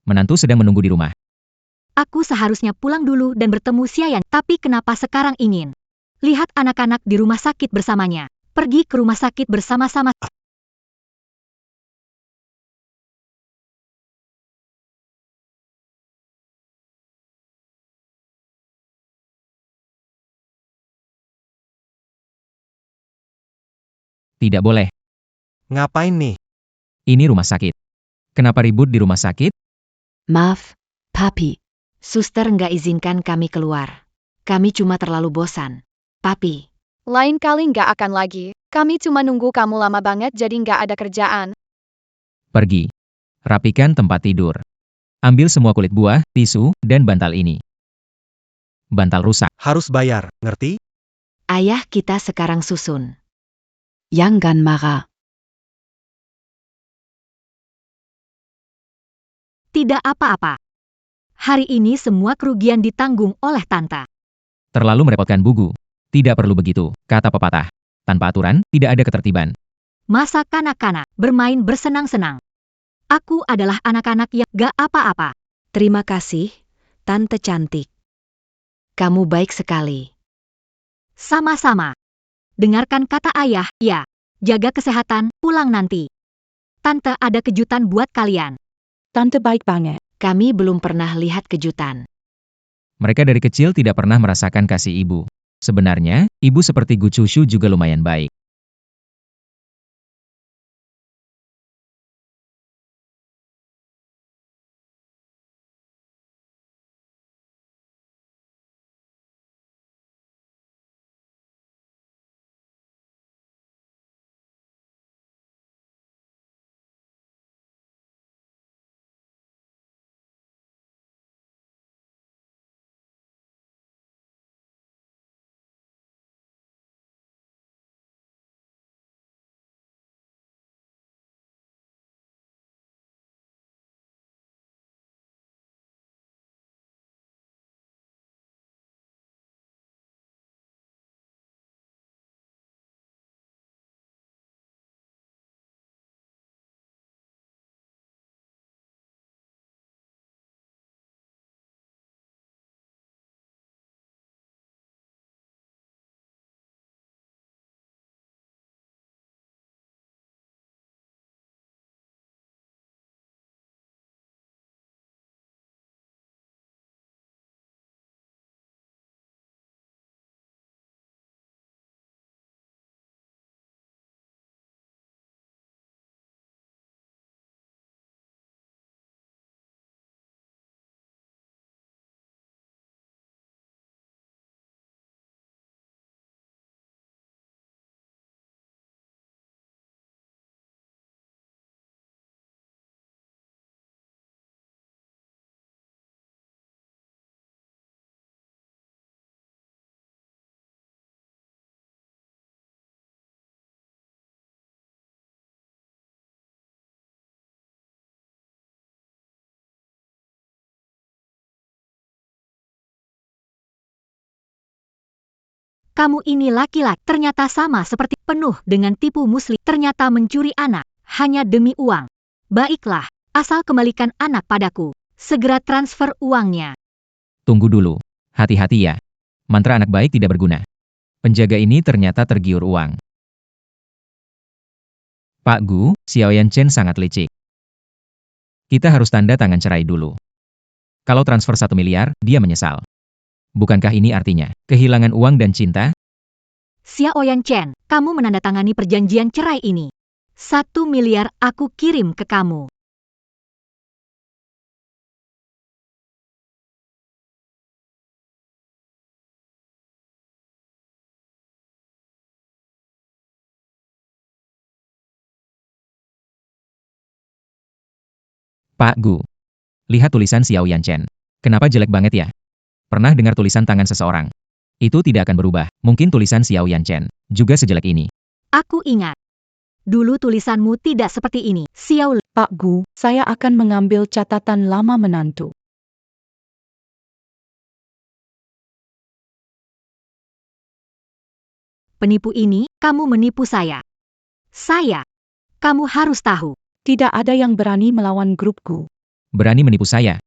Speaker 11: Menantu sedang menunggu di rumah.
Speaker 2: Aku seharusnya pulang dulu dan bertemu Xiayan, tapi kenapa sekarang ingin? Lihat anak-anak di rumah sakit bersamanya. Pergi ke rumah sakit bersama-sama.
Speaker 11: Tidak boleh.
Speaker 4: Ngapain nih?
Speaker 11: Ini rumah sakit. Kenapa ribut di rumah sakit?
Speaker 12: Maaf, Papi.
Speaker 8: Suster nggak izinkan kami keluar. Kami cuma terlalu bosan. Papi.
Speaker 10: Lain kali nggak akan lagi. Kami cuma nunggu kamu lama banget jadi nggak ada kerjaan.
Speaker 11: Pergi. Rapikan tempat tidur. Ambil semua kulit buah, tisu, dan bantal ini. Bantal rusak.
Speaker 4: Harus bayar, ngerti?
Speaker 8: Ayah kita sekarang susun.
Speaker 12: Jangan marah.
Speaker 2: Tidak apa-apa. Hari ini semua kerugian ditanggung oleh Tante.
Speaker 11: Terlalu merepotkan Bugu. Tidak perlu begitu, kata pepatah. Tanpa aturan, tidak ada ketertiban.
Speaker 2: Masa kanak-kanak bermain bersenang-senang. Aku adalah anak-anak yang gak apa-apa.
Speaker 8: Terima kasih, Tante cantik. Kamu baik sekali.
Speaker 2: Sama-sama. Dengarkan kata ayah, ya. Jaga kesehatan, pulang nanti. Tante ada kejutan buat kalian.
Speaker 1: Tante baik banget.
Speaker 8: Kami belum pernah lihat kejutan.
Speaker 11: Mereka dari kecil tidak pernah merasakan kasih ibu. Sebenarnya, ibu seperti Gu Chushu juga lumayan baik.
Speaker 2: Kamu ini laki-laki ternyata sama seperti penuh dengan tipu muslim. Ternyata mencuri anak hanya demi uang. Baiklah, asal kembalikan anak padaku. Segera transfer uangnya.
Speaker 11: Tunggu dulu. Hati-hati ya. Mantra anak baik tidak berguna. Penjaga ini ternyata tergiur uang. Pak Gu, Xiaoyan Chen sangat licik. Kita harus tanda tangan cerai dulu. Kalau transfer 1 miliar, dia menyesal. Bukankah ini artinya kehilangan uang dan cinta?
Speaker 2: Xiaoyan Chen, kamu menandatangani perjanjian cerai ini. 1 miliar aku kirim ke kamu.
Speaker 11: Pak Gu. Lihat tulisan Xiaoyan Chen. Kenapa jelek banget ya? Pernah dengar tulisan tangan seseorang? Itu tidak akan berubah. Mungkin tulisan Xiaoyan Chen juga sejelek ini.
Speaker 2: Aku ingat. Dulu tulisanmu tidak seperti ini. Xiao Li.
Speaker 1: Pak Gu, saya akan mengambil catatan lama menantu.
Speaker 2: Penipu ini, kamu menipu saya. Kamu harus tahu.
Speaker 1: Tidak ada yang berani melawan grupku.
Speaker 11: Berani menipu saya.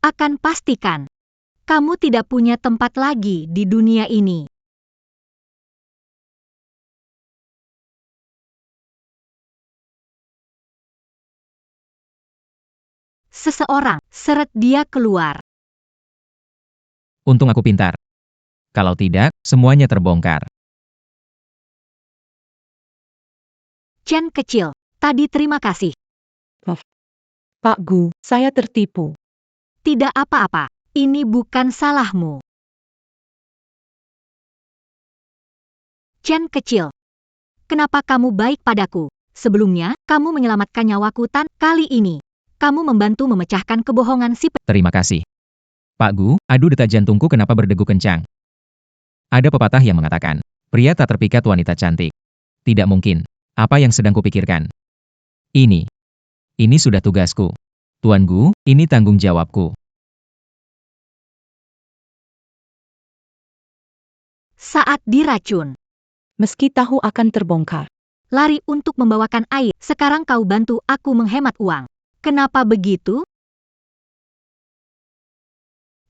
Speaker 2: Akan pastikan. Kamu tidak punya tempat lagi di dunia ini. Seseorang seret dia keluar.
Speaker 11: Untung aku pintar. Kalau tidak, semuanya terbongkar.
Speaker 2: Chen kecil, tadi terima kasih.
Speaker 1: Pak Gu, saya tertipu.
Speaker 2: Tidak apa-apa, ini bukan salahmu. Chen kecil, kenapa kamu baik padaku? Sebelumnya, kamu menyelamatkan nyawaku kali ini. Kamu membantu memecahkan kebohongan si
Speaker 11: Terima kasih. Pak Gu, aduh detak jantungku kenapa berdegup kencang. Ada pepatah yang mengatakan, pria tak terpikat wanita cantik. Tidak mungkin. Apa yang sedang kupikirkan? Ini sudah tugasku. Tuan Gu, ini tanggung jawabku.
Speaker 2: Saat diracun.
Speaker 1: Meski tahu akan terbongkar.
Speaker 2: Lari untuk membawakan air. Sekarang kau bantu aku menghemat uang. Kenapa begitu?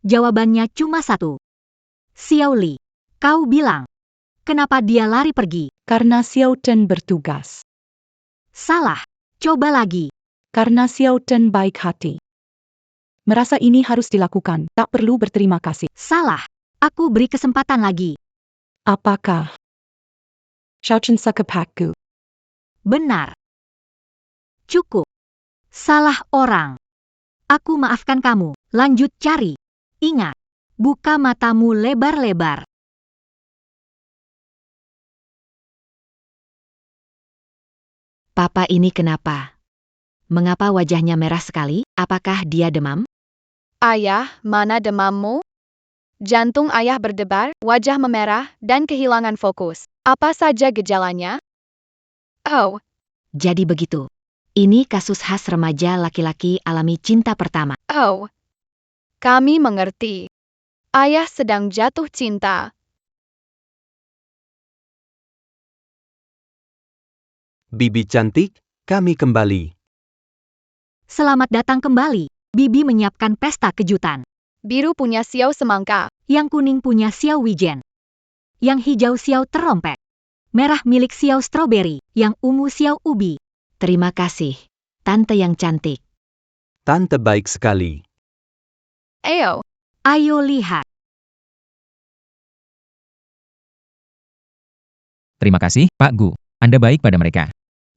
Speaker 2: Jawabannya cuma satu. Xiao Li, kau bilang. Kenapa dia lari pergi?
Speaker 1: Karena Xiao Chen bertugas.
Speaker 2: Salah. Coba lagi.
Speaker 1: Karena Xiao Chen baik hati. Merasa ini harus dilakukan, tak perlu berterima kasih.
Speaker 2: Salah. Aku beri kesempatan lagi.
Speaker 1: Apakah Xiao Chen suka Pak Gu?
Speaker 2: Benar. Cukup. Salah orang. Aku maafkan kamu. Lanjut cari. Ingat. Buka matamu lebar-lebar.
Speaker 8: Papa ini kenapa? Mengapa wajahnya merah sekali? Apakah dia demam?
Speaker 10: Ayah, mana demammu? Jantung ayah berdebar, wajah memerah, dan kehilangan fokus. Apa saja gejalanya? Oh,
Speaker 8: Jadi begitu. Ini kasus khas remaja laki-laki alami cinta pertama.
Speaker 10: oh. Kami mengerti. Ayah sedang jatuh cinta.
Speaker 9: Bibi cantik, kami kembali.
Speaker 2: Selamat datang kembali. Bibi menyiapkan pesta kejutan.
Speaker 10: Biru punya Xiao semangka.
Speaker 2: Yang kuning punya Xiao wijen. Yang hijau Xiao terompet. Merah milik Xiao stroberi. Yang ungu Xiao ubi.
Speaker 8: Terima kasih, tante yang cantik.
Speaker 9: Tante baik sekali.
Speaker 10: Ayo.
Speaker 2: Ayo lihat.
Speaker 11: Terima kasih, Pak Gu. Anda baik pada mereka.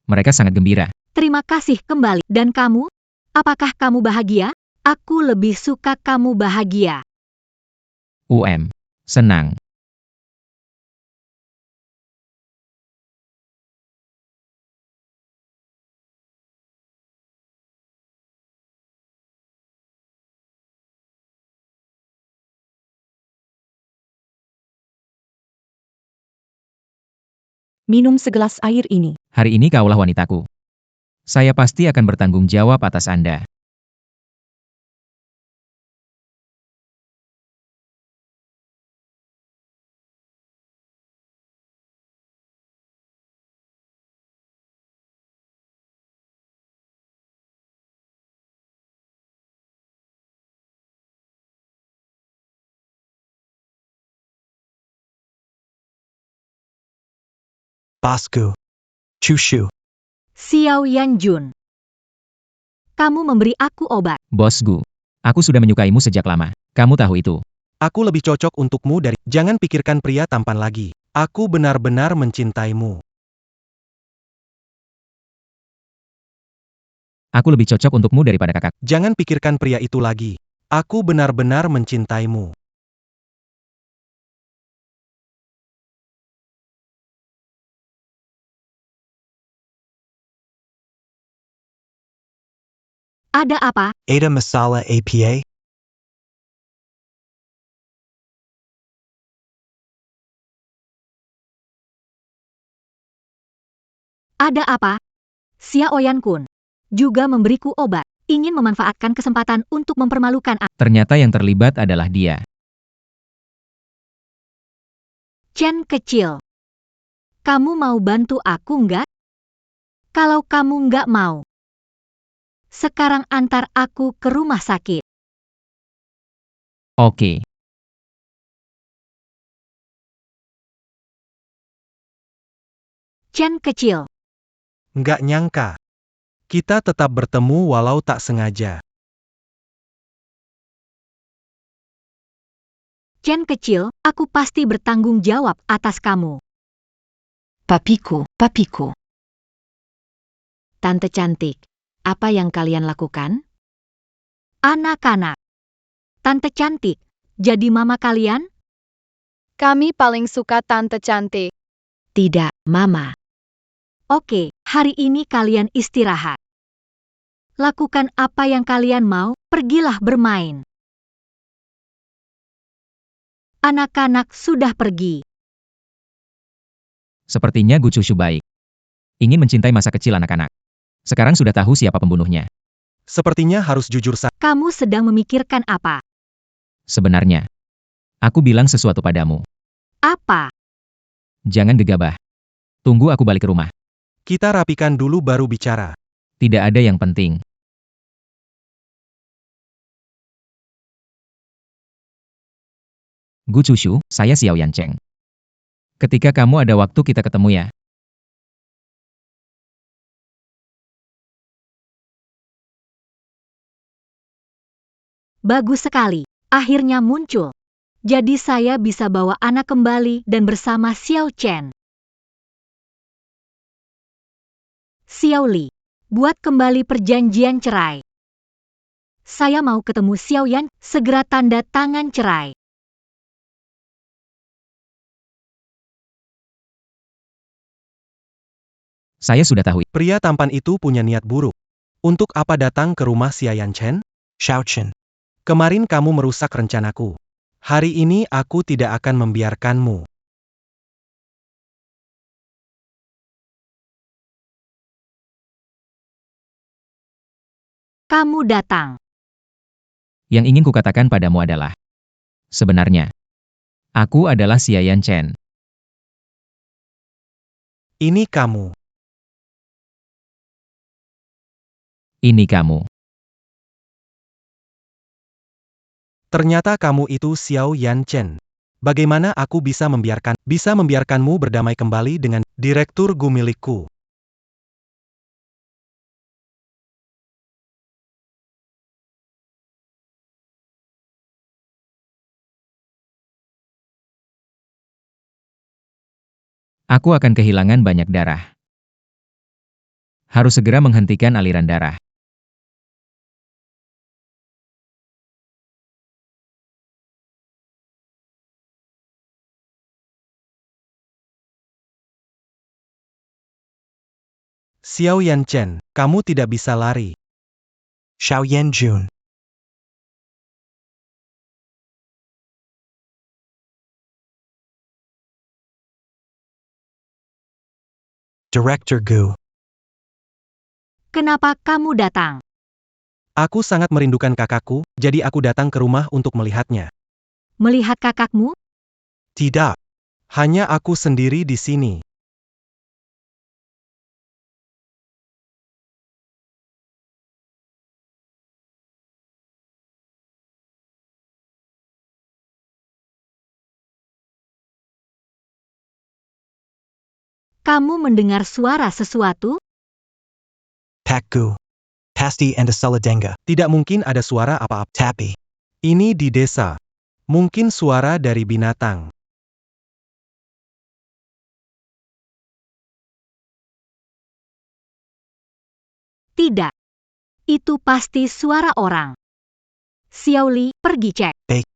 Speaker 11: Mereka sangat gembira.
Speaker 2: Terima kasih kembali. Dan kamu? Apakah kamu bahagia? Aku lebih suka kamu bahagia.
Speaker 11: Senang.
Speaker 1: Minum segelas air ini.
Speaker 11: Hari ini kaulah wanitaku. Saya pasti akan bertanggung jawab atas Anda.
Speaker 7: Bosku. Chushu.
Speaker 2: Xiao Yanjun. Kamu memberi aku obat.
Speaker 11: Bosku, aku sudah menyukaimu sejak lama. Kamu tahu itu.
Speaker 4: Aku lebih cocok untukmu dari... Jangan pikirkan pria tampan lagi. Aku benar-benar mencintaimu.
Speaker 11: Aku lebih cocok untukmu daripada kakak.
Speaker 4: Jangan pikirkan pria itu lagi. Aku benar-benar mencintaimu.
Speaker 2: Ada apa?
Speaker 7: Ada Masala APA?
Speaker 2: Ada apa? Xiao Yan-kun juga memberiku obat. Ingin memanfaatkan kesempatan untuk mempermalukan aku.
Speaker 11: Ternyata yang terlibat adalah dia.
Speaker 2: Chen kecil. Kamu mau bantu aku nggak? Kalau kamu nggak mau, sekarang antar aku ke rumah sakit.
Speaker 11: Oke.
Speaker 2: Chen kecil.
Speaker 4: Nggak nyangka. Kita tetap bertemu walau tak sengaja.
Speaker 2: Chen kecil, aku pasti bertanggung jawab atas kamu.
Speaker 12: Papiku, papiku. Tante cantik, apa yang kalian lakukan?
Speaker 2: Anak-anak. Tante cantik, jadi mama kalian?
Speaker 10: Kami paling suka tante cantik.
Speaker 12: Tidak, Mama.
Speaker 2: Oke, hari ini kalian istirahat. Lakukan apa yang kalian mau, pergilah bermain. Anak-anak sudah pergi.
Speaker 11: Sepertinya Gu Chushu baik. Ingin mencintai masa kecil anak-anak. Sekarang sudah tahu siapa pembunuhnya.
Speaker 4: Sepertinya harus jujur saja.
Speaker 2: Kamu sedang memikirkan apa?
Speaker 11: Sebenarnya, aku bilang sesuatu padamu.
Speaker 2: Apa?
Speaker 11: Jangan gegabah. Tunggu aku balik ke rumah.
Speaker 4: Kita rapikan dulu baru bicara.
Speaker 11: Tidak ada yang penting. Gu Chushu, saya Xiao Yancheng. Ketika kamu ada waktu kita ketemu ya.
Speaker 2: Bagus sekali. Akhirnya muncul. Jadi saya bisa bawa anak kembali dan bersama Xiao Chen. Xiao Li, buat kembali perjanjian cerai. Saya mau ketemu Xiao Yan, segera tanda tangan cerai.
Speaker 11: Saya sudah tahu.
Speaker 4: Pria tampan itu punya niat buruk. Untuk apa datang ke rumah Xiaoyan Chen?
Speaker 7: Xiao Chen.
Speaker 4: Kemarin kamu merusak rencanaku. Hari ini aku tidak akan membiarkanmu.
Speaker 2: Kamu datang.
Speaker 11: Yang ingin kukatakan padamu adalah, sebenarnya, aku adalah Xiaoyan Chen.
Speaker 4: Ini kamu.
Speaker 11: Ini kamu.
Speaker 4: Ternyata kamu itu Xiao Yan Chen. Bagaimana aku bisa membiarkanmu berdamai kembali dengan direktur Gu milikku?
Speaker 11: Aku akan kehilangan banyak darah. Harus segera menghentikan aliran darah.
Speaker 4: Xiao Yan Chen, kamu tidak bisa lari.
Speaker 7: Xiao Yanjun. Director Gu.
Speaker 2: Kenapa kamu datang?
Speaker 4: Aku sangat merindukan kakakku, jadi aku datang ke rumah untuk melihatnya.
Speaker 2: Melihat kakakmu?
Speaker 4: Tidak. Hanya aku sendiri di sini.
Speaker 2: Kamu mendengar suara sesuatu?
Speaker 7: Pakku. Pasti and Denga.
Speaker 4: Tidak mungkin ada suara apa-apa.
Speaker 7: Tapi.
Speaker 4: Ini di desa. Mungkin suara dari binatang.
Speaker 2: Tidak. Itu pasti suara orang. Xiaoli, pergi cek.
Speaker 7: Baik.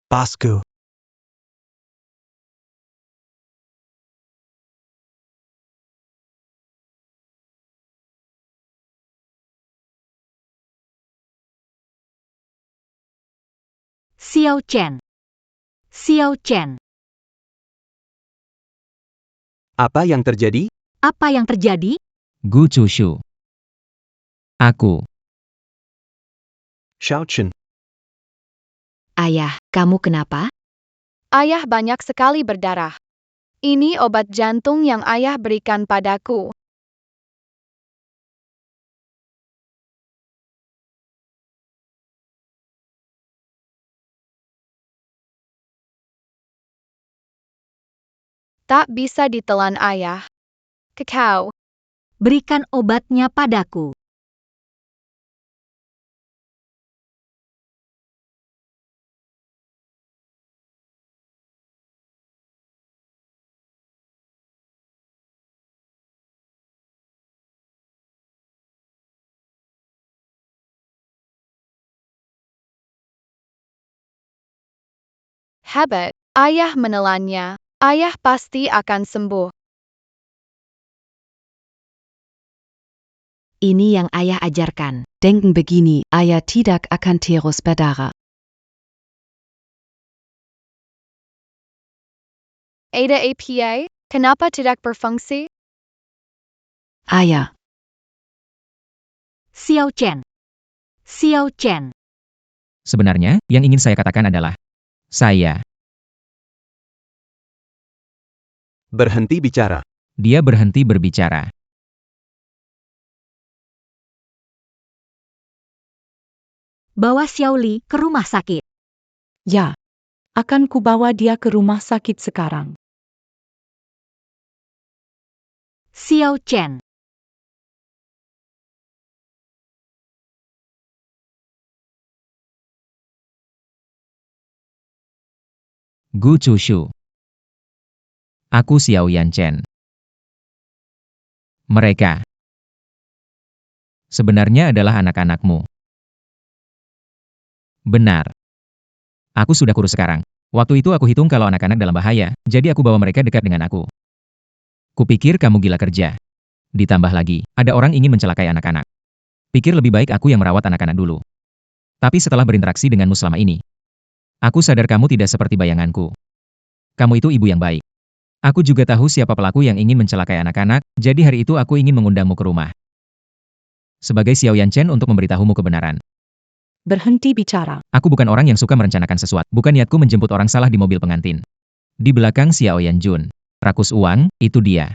Speaker 7: Bosku.
Speaker 2: Xiao Chen. Xiao Chen.
Speaker 9: Apa yang terjadi?
Speaker 2: Apa yang terjadi?
Speaker 11: Gu Chushu. Aku.
Speaker 9: Xiao Chen.
Speaker 8: Ayah, kamu kenapa?
Speaker 10: Ayah banyak sekali berdarah. Ini obat jantung yang ayah berikan padaku. Tak bisa ditelan ayah. Kekau.
Speaker 2: Berikan obatnya padaku.
Speaker 10: Hebat, ayah menelannya. Ayah pasti akan sembuh.
Speaker 8: Ini yang ayah ajarkan.
Speaker 12: Denken begini, ayah tidak akan terus berdarah.
Speaker 10: Ada APA, kenapa tidak berfungsi?
Speaker 12: Ayah,
Speaker 2: Xiao Chen. Xiao Chen.
Speaker 11: Sebenarnya, yang ingin saya katakan adalah, saya.
Speaker 9: Berhenti bicara.
Speaker 11: Dia berhenti berbicara.
Speaker 2: Bawa Xiaoli ke rumah sakit.
Speaker 1: Ya. Akan kubawa dia ke rumah sakit sekarang.
Speaker 2: Xiao Chen.
Speaker 11: Gu Chushu. Aku Xiao Yanchen. Mereka sebenarnya adalah anak-anakmu. Benar. Aku sudah kurus sekarang. Waktu itu aku hitung kalau anak-anak dalam bahaya, jadi aku bawa mereka dekat dengan aku. Kupikir kamu gila kerja. Ditambah lagi, ada orang ingin mencelakai anak-anak. Pikir lebih baik aku yang merawat anak-anak dulu. Tapi setelah berinteraksi denganmu selama ini, aku sadar kamu tidak seperti bayanganku. Kamu itu ibu yang baik. Aku juga tahu siapa pelaku yang ingin mencelakai anak-anak, jadi hari itu aku ingin mengundangmu ke rumah. Sebagai Xiao Yanchen untuk memberitahumu kebenaran.
Speaker 1: Berhenti bicara.
Speaker 11: Aku bukan orang yang suka merencanakan sesuatu. Bukan niatku menjemput orang salah di mobil pengantin. Di belakang Xiao Yanjun. Rakus uang, itu dia.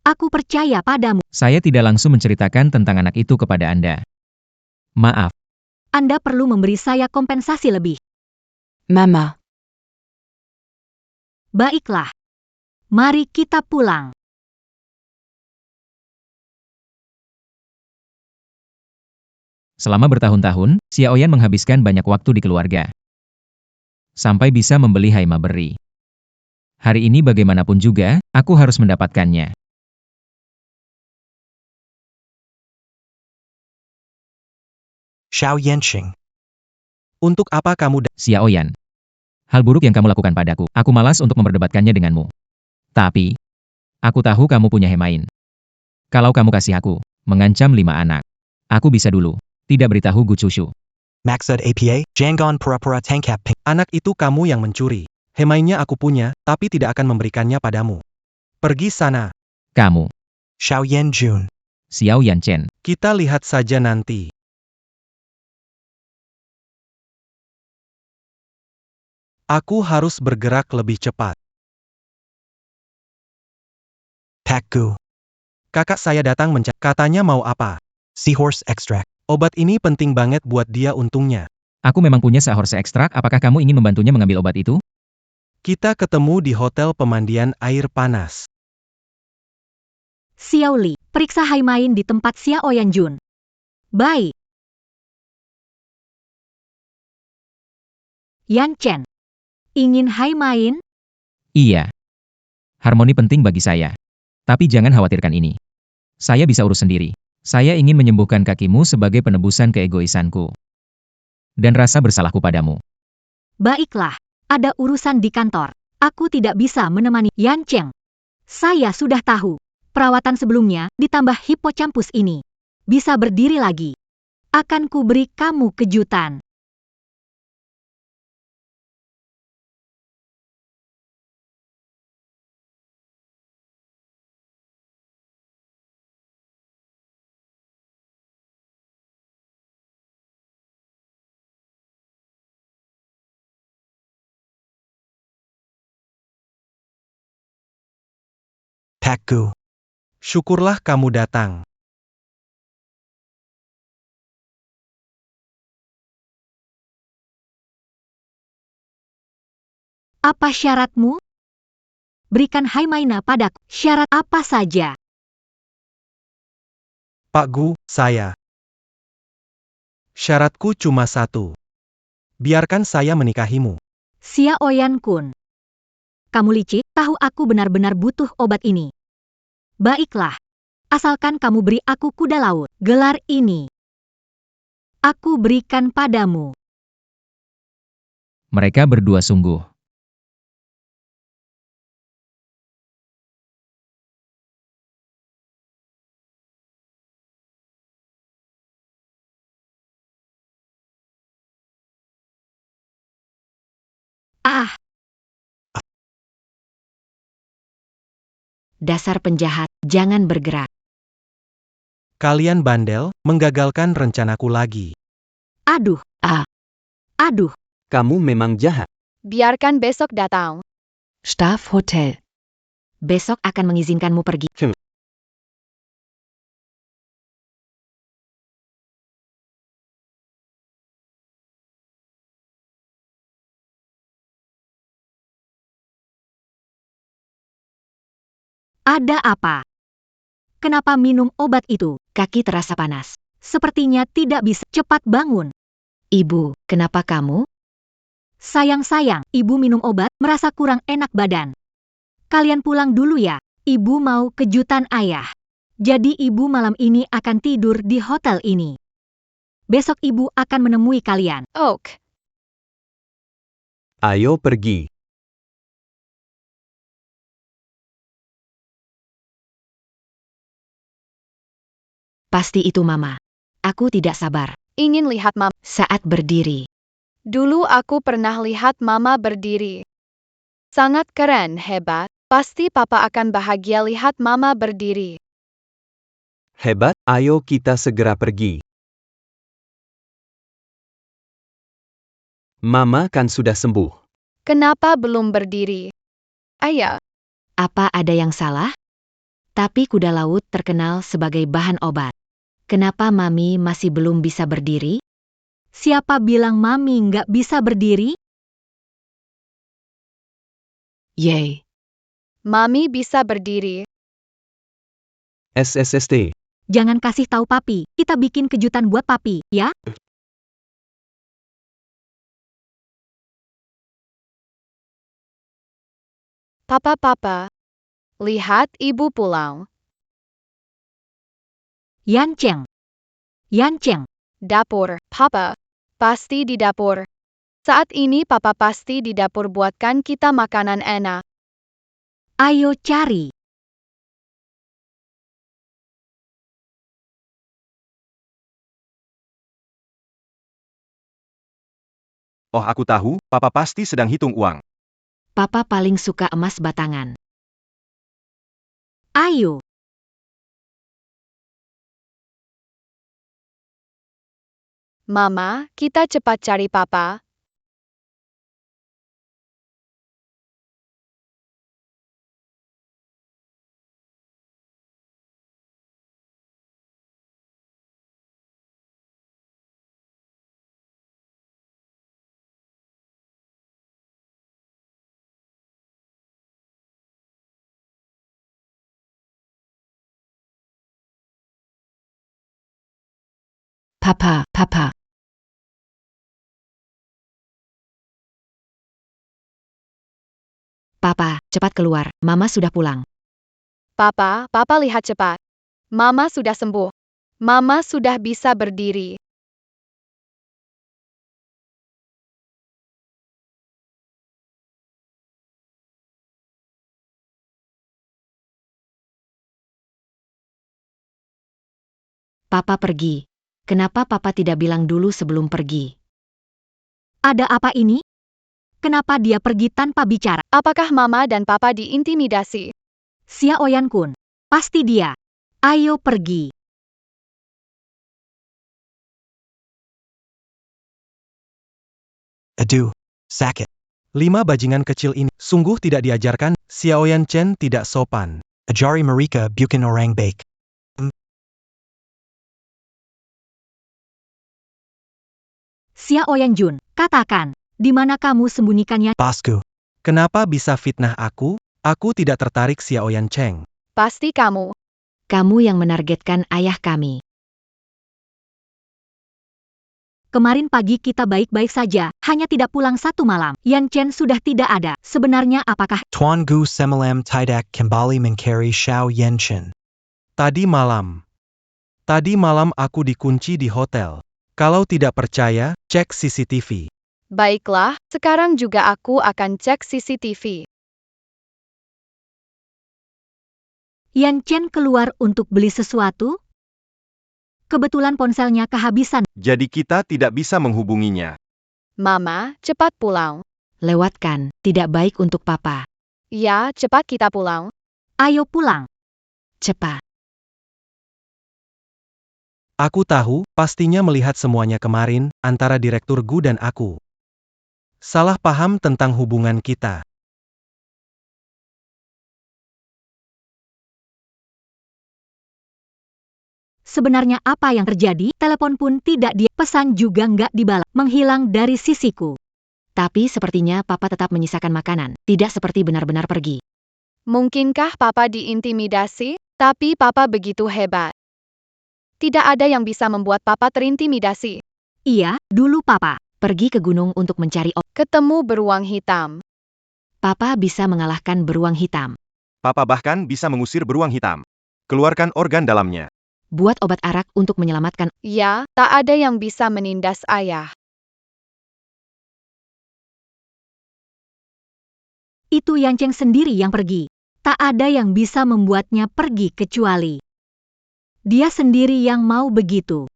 Speaker 2: Aku percaya padamu.
Speaker 11: Saya tidak langsung menceritakan tentang anak itu kepada Anda. Maaf.
Speaker 2: Anda perlu memberi saya kompensasi lebih.
Speaker 12: Mama,
Speaker 2: Baiklah. Mari kita pulang.
Speaker 11: Selama bertahun-tahun, Xiaoyan menghabiskan banyak waktu di keluarga. Sampai bisa membeli Haima Berry. Hari ini bagaimanapun juga, aku harus mendapatkannya.
Speaker 7: Xiao Yanqing.
Speaker 4: Untuk apa kamu
Speaker 11: Xiaoyan. Hal buruk yang kamu lakukan padaku, aku malas untuk memperdebatkannya denganmu. Tapi, aku tahu kamu punya Hemain. Kalau kamu kasih aku, mengancam 5 anak. Aku bisa dulu. Tidak beritahu Gu Chushu.
Speaker 7: Maksud APA, Jangan pura-pura tangkap ping.
Speaker 4: Anak itu kamu yang mencuri. Hemainnya aku punya, tapi tidak akan memberikannya padamu. Pergi sana.
Speaker 11: Kamu.
Speaker 7: Xiao Yanjun.
Speaker 11: Xiao Yanchen.
Speaker 4: Kita lihat saja nanti. Aku harus bergerak lebih cepat.
Speaker 7: Pakku.
Speaker 4: Kakak saya datang katanya mau apa?
Speaker 7: Seahorse extract.
Speaker 4: Obat ini penting banget buat dia untungnya.
Speaker 11: Aku memang punya sehorse ekstrak, apakah kamu ingin membantunya mengambil obat itu?
Speaker 4: Kita ketemu di hotel pemandian air panas.
Speaker 2: Xiao Li, periksa Haimain di tempat Xiao Yanjun. Baik. Yan Chen, ingin Haimain?
Speaker 11: Iya. Harmoni penting bagi saya. Tapi jangan khawatirkan ini. Saya bisa urus sendiri. Saya ingin menyembuhkan kakimu sebagai penebusan keegoisanku. Dan rasa bersalahku padamu.
Speaker 2: Baiklah, ada urusan di kantor. Aku tidak bisa menemani Yan Chen. Saya sudah tahu. Perawatan sebelumnya ditambah hipocampus ini. Bisa berdiri lagi. Akan kuberi kamu kejutan.
Speaker 7: Pakku.
Speaker 4: Syukurlah kamu datang.
Speaker 2: Apa syaratmu? Berikan Haimaina padaku. Syarat apa saja?
Speaker 4: Pak Gu, saya. Syaratku cuma satu. Biarkan saya menikahimu.
Speaker 2: Xiao Yan Kun. Kamu licik, tahu aku benar-benar butuh obat ini. Baiklah. Asalkan kamu beri aku kuda laut. Gelar ini aku berikan padamu.
Speaker 11: Mereka berdua sungguh.
Speaker 2: Ah,
Speaker 8: Dasar penjahat, jangan bergerak.
Speaker 4: Kalian bandel, menggagalkan rencanaku lagi.
Speaker 2: aduh. Aduh,
Speaker 9: Kamu memang jahat.
Speaker 10: Biarkan besok datang.
Speaker 12: Staff Hotel.
Speaker 8: Besok akan mengizinkanmu pergi.
Speaker 2: ada apa? Kenapa minum obat itu?
Speaker 8: Kaki terasa panas.
Speaker 2: Sepertinya tidak bisa. Cepat bangun.
Speaker 8: Ibu, kenapa kamu?
Speaker 2: Sayang-sayang, ibu minum obat, merasa kurang enak badan. Kalian pulang dulu ya. Ibu mau kejutan ayah. Jadi ibu malam ini akan tidur di hotel ini. Besok ibu akan menemui kalian.
Speaker 10: Oak.
Speaker 9: Ayo pergi.
Speaker 8: Pasti itu Mama. Aku tidak sabar.
Speaker 10: Ingin lihat Mama.
Speaker 8: Saat berdiri.
Speaker 10: Dulu aku pernah lihat Mama berdiri. Sangat keren, hebat. Pasti Papa akan bahagia lihat Mama berdiri.
Speaker 9: Hebat, ayo kita segera pergi. Mama kan sudah sembuh.
Speaker 10: Kenapa belum berdiri? Ayah,
Speaker 8: Apa ada yang salah? Tapi kuda laut terkenal sebagai bahan obat. Kenapa Mami masih belum bisa berdiri?
Speaker 2: Siapa bilang Mami nggak bisa berdiri?
Speaker 12: Yay.
Speaker 10: Mami bisa berdiri.
Speaker 9: SSST.
Speaker 2: Jangan kasih tahu Papi, kita bikin kejutan buat Papi, ya?
Speaker 10: Papa, lihat ibu pulang.
Speaker 2: Yan Cheng. Yan Cheng.
Speaker 10: Dapur, Papa. Pasti di dapur. Saat ini Papa pasti di dapur buatkan kita makanan enak.
Speaker 2: Ayo cari.
Speaker 5: Oh, aku tahu, Papa pasti sedang hitung uang.
Speaker 8: Papa paling suka emas batangan.
Speaker 2: Ayo.
Speaker 10: Mama, kita cepat cari Papa.
Speaker 12: Papa, Papa.
Speaker 8: Papa, cepat keluar, Mama sudah pulang.
Speaker 10: Papa, Papa lihat cepat. Mama sudah sembuh. Mama sudah bisa berdiri.
Speaker 8: Papa pergi. Kenapa Papa tidak bilang dulu sebelum pergi?
Speaker 2: Ada apa ini? Kenapa dia pergi tanpa bicara?
Speaker 10: Apakah Mama dan Papa diintimidasi?
Speaker 2: Xia Oyan Kun. Pasti dia. Ayo pergi.
Speaker 7: Aduh, sakit.
Speaker 4: 5 bajingan kecil ini sungguh tidak diajarkan. Xiaoyan Chen tidak sopan.
Speaker 7: Ajari mereka bukan orang baik.
Speaker 2: Xia Oyan Jun, katakan, di mana kamu sembunyikannya?
Speaker 7: Bosku,
Speaker 4: Kenapa bisa fitnah aku? Aku tidak tertarik Xiaoyan Cheng.
Speaker 10: Pasti kamu.
Speaker 8: Kamu yang menargetkan ayah kami.
Speaker 2: Kemarin pagi kita baik-baik saja, hanya tidak pulang 1 malam. Yan Chen sudah tidak ada. Sebenarnya apakah
Speaker 7: Tuan Gu Semalam tidak kembali mencari Xiao Yenchen.
Speaker 4: Tadi malam aku dikunci di hotel. Kalau tidak percaya, cek CCTV.
Speaker 10: Baiklah, sekarang juga aku akan cek CCTV.
Speaker 2: Yan Chen keluar untuk beli sesuatu? Kebetulan ponselnya kehabisan.
Speaker 5: Jadi kita tidak bisa menghubunginya.
Speaker 10: Mama, cepat pulang.
Speaker 8: Lewatkan, tidak baik untuk Papa.
Speaker 10: Ya, cepat kita pulang.
Speaker 2: Ayo pulang.
Speaker 8: Cepat.
Speaker 4: Aku tahu, pastinya melihat semuanya kemarin, antara Direktur Gu dan aku. Salah paham tentang hubungan kita.
Speaker 2: Sebenarnya apa yang terjadi? Telepon pun tidak dia, pesan juga nggak dibalas, menghilang dari sisiku.
Speaker 8: Tapi sepertinya Papa tetap menyisakan makanan, tidak seperti benar-benar pergi.
Speaker 10: Mungkinkah Papa diintimidasi? Tapi Papa begitu hebat. Tidak ada yang bisa membuat Papa terintimidasi.
Speaker 2: Iya, dulu Papa.
Speaker 8: Pergi ke gunung untuk mencari
Speaker 10: Ketemu beruang hitam.
Speaker 8: Papa bisa mengalahkan beruang hitam.
Speaker 5: Papa bahkan bisa mengusir beruang hitam. Keluarkan organ dalamnya.
Speaker 8: Buat obat arak untuk menyelamatkan.
Speaker 10: Ya, tak ada yang bisa menindas ayah.
Speaker 2: Itu Yan Cheng sendiri yang pergi. Tak ada yang bisa membuatnya pergi kecuali dia sendiri yang mau begitu.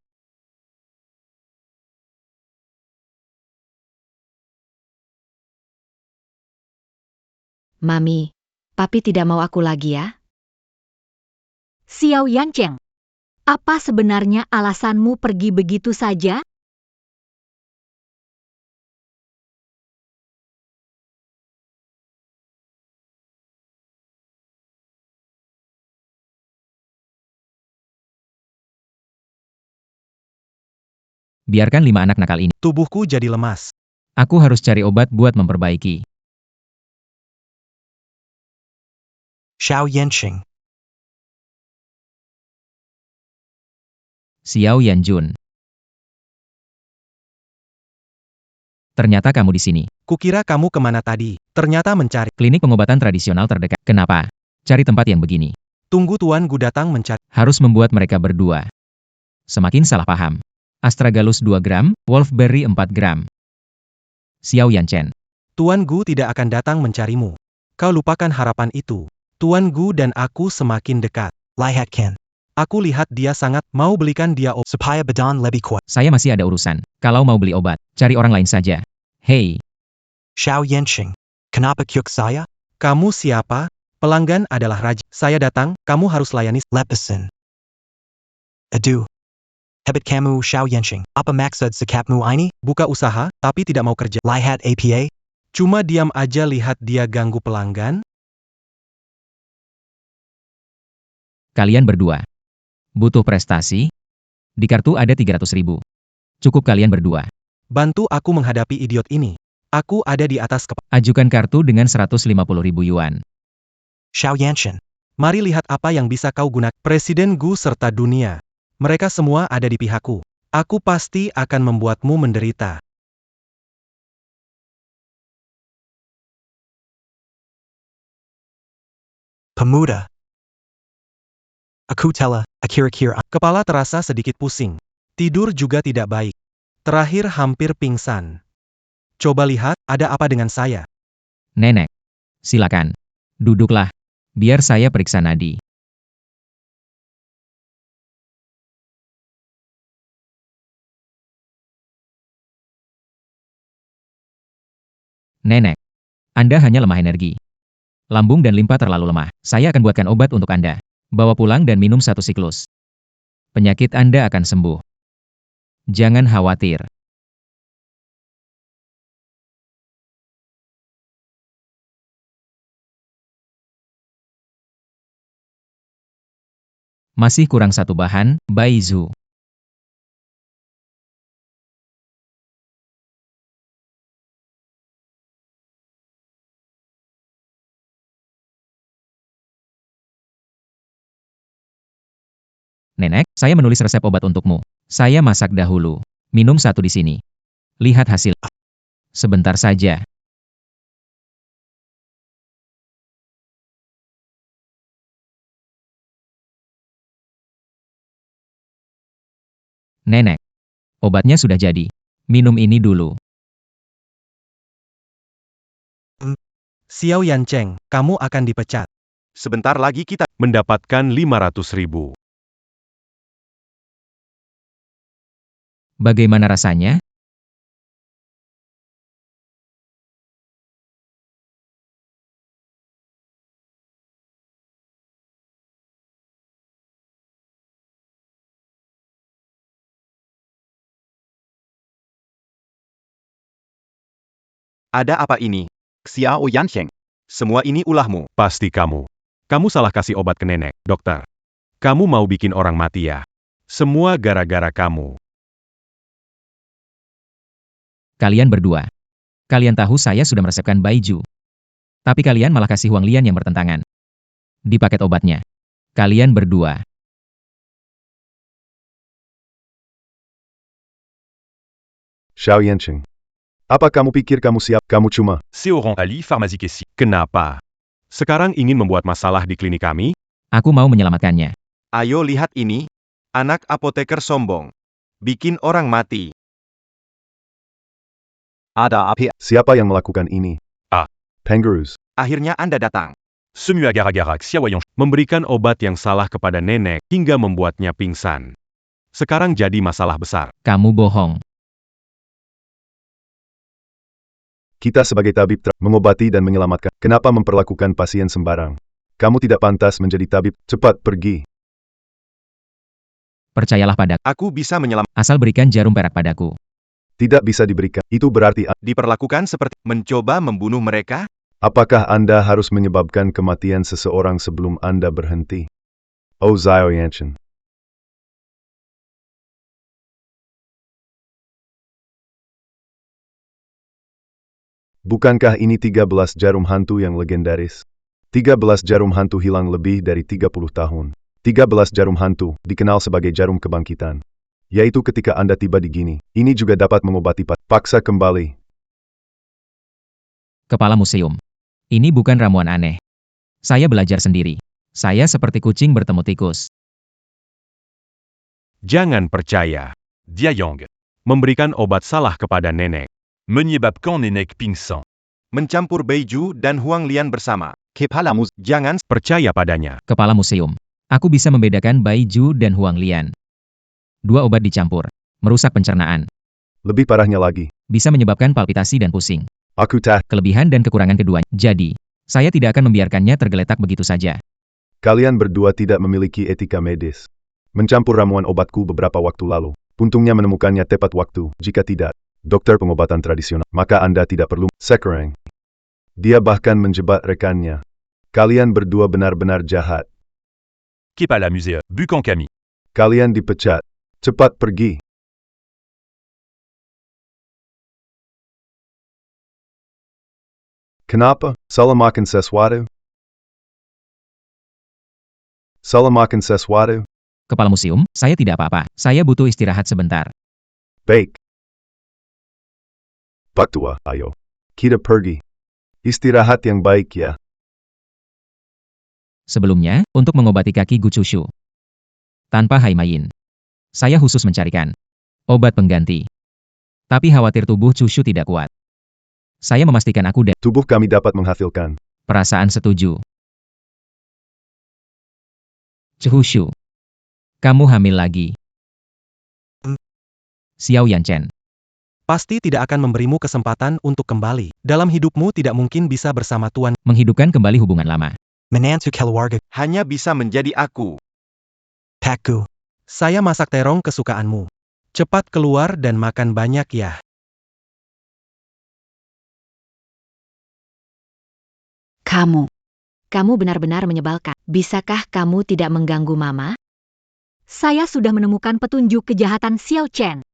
Speaker 8: Mami, Papi tidak mau aku lagi ya?
Speaker 2: Xiao Yan Cheng, apa sebenarnya alasanmu pergi begitu saja?
Speaker 11: Biarkan 5 anak nakal ini.
Speaker 4: Tubuhku jadi lemas.
Speaker 11: Aku harus cari obat buat memperbaiki.
Speaker 7: Xiao Yenching.
Speaker 11: Xiao Yanjun. Ternyata kamu di sini.
Speaker 4: Kukira kamu kemana tadi? Ternyata mencari.
Speaker 11: Klinik pengobatan tradisional terdekat. Kenapa? Cari tempat yang begini.
Speaker 4: Tunggu Tuan Gu datang mencari.
Speaker 11: Harus membuat mereka berdua semakin salah paham. Astragalus 2 gram, Wolfberry 4 gram. Xiao Yanchen.
Speaker 4: Tuan Gu tidak akan datang mencarimu. Kau lupakan harapan itu. Tuan Gu dan aku semakin dekat.
Speaker 7: Lihat Ken.
Speaker 4: Aku lihat dia sangat mau belikan dia obat.
Speaker 7: Supaya badan lebih kuat.
Speaker 11: Saya masih ada urusan. Kalau mau beli obat, cari orang lain saja. Hei,
Speaker 7: Xiao Yenching. Kenapa kyuk saya?
Speaker 4: Kamu siapa? Pelanggan adalah raja. Saya datang, kamu harus layani.
Speaker 7: Lepesan. Aduh. Hebat kamu Xiao Yenching. Apa maksud sikapmu ini?
Speaker 4: Buka usaha, tapi tidak mau kerja.
Speaker 7: Lihat APA?
Speaker 4: Cuma diam aja lihat dia ganggu pelanggan.
Speaker 11: kalian berdua butuh prestasi? Di kartu ada 300.000. Cukup kalian berdua.
Speaker 4: Bantu aku menghadapi idiot ini. Aku ada di atas kepala.
Speaker 11: Ajukan kartu dengan 150.000 yuan.
Speaker 7: Xiao Yanshin.
Speaker 4: Mari lihat apa yang bisa kau gunakan. Presiden Gu serta dunia. Mereka semua ada di pihakku. Aku pasti akan membuatmu menderita.
Speaker 7: Pemuda. Aku telah akhir-akhir
Speaker 4: Kepala terasa sedikit pusing. Tidur juga tidak baik. Terakhir hampir pingsan. Coba lihat, ada apa dengan saya?
Speaker 11: Nenek, silakan. Duduklah. Biar saya periksa nadi. Nenek, Anda hanya lemah energi. Lambung dan limpa terlalu lemah. Saya akan buatkan obat untuk Anda. Bawa pulang dan minum 1 siklus. Penyakit Anda akan sembuh. Jangan khawatir. Masih kurang 1 bahan, Baizu. Nenek, saya menulis resep obat untukmu. Saya masak dahulu. Minum 1 di sini. Lihat hasil. Sebentar saja. Nenek, obatnya sudah jadi. Minum ini dulu.
Speaker 4: Xiao Yancheng, kamu akan dipecat.
Speaker 5: Sebentar lagi kita
Speaker 3: Mendapatkan 500.000.
Speaker 11: Bagaimana rasanya?
Speaker 5: Ada apa ini? Xiao Yansheng. Semua ini ulahmu.
Speaker 3: Pasti kamu. Kamu salah kasih obat ke nenek, dokter. Kamu mau bikin orang mati ya? Semua gara-gara kamu.
Speaker 11: Kalian berdua. Kalian tahu saya sudah meresepkan Baizu. Tapi kalian malah kasih Huang Lian yang bertentangan. Di paket obatnya. Kalian berdua.
Speaker 13: Xiao Yancheng. Apa kamu pikir kamu siap? Kamu cuma
Speaker 6: Seorang ahli pharmaceutique.
Speaker 3: Kenapa? Sekarang ingin membuat masalah di klinik kami?
Speaker 11: Aku mau menyelamatkannya.
Speaker 5: Ayo lihat ini. Anak apoteker sombong. Bikin orang mati.
Speaker 13: ada apa? Siapa yang melakukan ini? Pengurusi.
Speaker 5: Akhirnya Anda datang.
Speaker 6: Semua gara-gara Xiaoyang.
Speaker 3: Memberikan obat yang salah kepada nenek hingga membuatnya pingsan. Sekarang jadi masalah besar.
Speaker 11: Kamu bohong.
Speaker 13: Kita sebagai tabib mengobati dan menyelamatkan. Kenapa memperlakukan pasien sembarang? Kamu tidak pantas menjadi tabib. Cepat pergi.
Speaker 11: Percayalah padaku.
Speaker 5: Aku bisa menyelamatkan.
Speaker 11: Asal berikan jarum perak padaku.
Speaker 13: Tidak bisa diberikan. Itu berarti
Speaker 5: Diperlakukan seperti mencoba membunuh mereka?
Speaker 13: apakah Anda harus menyebabkan kematian seseorang sebelum Anda berhenti? Oh Xiao Yanchen. Bukankah ini 13 jarum hantu yang legendaris? 13 jarum hantu hilang lebih dari 30 tahun. 13 jarum hantu, dikenal sebagai jarum kebangkitan. Yaitu ketika Anda tiba di Gini, ini juga dapat mengobati paksa kembali.
Speaker 11: Kepala museum. Ini bukan ramuan aneh. Saya belajar sendiri. Saya seperti kucing bertemu tikus.
Speaker 3: Jangan percaya.
Speaker 6: Dia Yang.
Speaker 3: Memberikan obat salah kepada nenek.
Speaker 6: Menyebabkan nenek pingsan.
Speaker 5: Mencampur Baizu dan Huang Lian bersama. Kepalamu, jangan
Speaker 3: Percaya padanya.
Speaker 11: Kepala museum. Aku bisa membedakan Baizu dan Huang Lian. 2 obat dicampur. Merusak pencernaan.
Speaker 13: Lebih parahnya lagi.
Speaker 11: Bisa menyebabkan palpitasi dan pusing.
Speaker 13: Aku tak.
Speaker 11: Kelebihan dan kekurangan keduanya. Jadi, saya tidak akan membiarkannya tergeletak begitu saja.
Speaker 13: Kalian berdua tidak memiliki etika medis. Mencampur ramuan obatku beberapa waktu lalu. Untungnya menemukannya tepat waktu. Jika tidak, dokter pengobatan tradisional, maka Anda tidak perlu sekarang. Dia bahkan menjebak rekannya. Kalian berdua benar-benar jahat.
Speaker 6: Kepalamuseo. Bukan kami.
Speaker 13: Kalian dipecat. Cepat pergi. Kenapa? Salah makan sesuatu? Salah makan sesuatu?
Speaker 11: Kepala museum, saya tidak apa-apa. Saya butuh istirahat sebentar.
Speaker 13: Baik. Pak Tua, ayo. Kita pergi. Istirahat yang baik ya.
Speaker 11: Sebelumnya, untuk mengobati kaki Gucushu. Tanpa Haimayin. Saya khusus mencarikan obat pengganti. Tapi khawatir tubuh Cushu tidak kuat. Saya memastikan aku dan
Speaker 13: Tubuh kami dapat menghasilkan.
Speaker 11: perasaan setuju. Cushu. Kamu hamil lagi. Xiao Yanchen.
Speaker 4: Pasti tidak akan memberimu kesempatan untuk kembali. Dalam hidupmu tidak mungkin bisa bersama Tuan.
Speaker 11: Menghidupkan kembali hubungan lama.
Speaker 7: Menantu keluarga
Speaker 5: Hanya bisa menjadi aku.
Speaker 7: Pakku.
Speaker 4: Saya masak terong kesukaanmu. Cepat keluar dan makan banyak ya.
Speaker 8: Kamu benar-benar menyebalkan. Bisakah kamu tidak mengganggu Mama?
Speaker 2: Saya sudah menemukan petunjuk kejahatan Xiao Chen.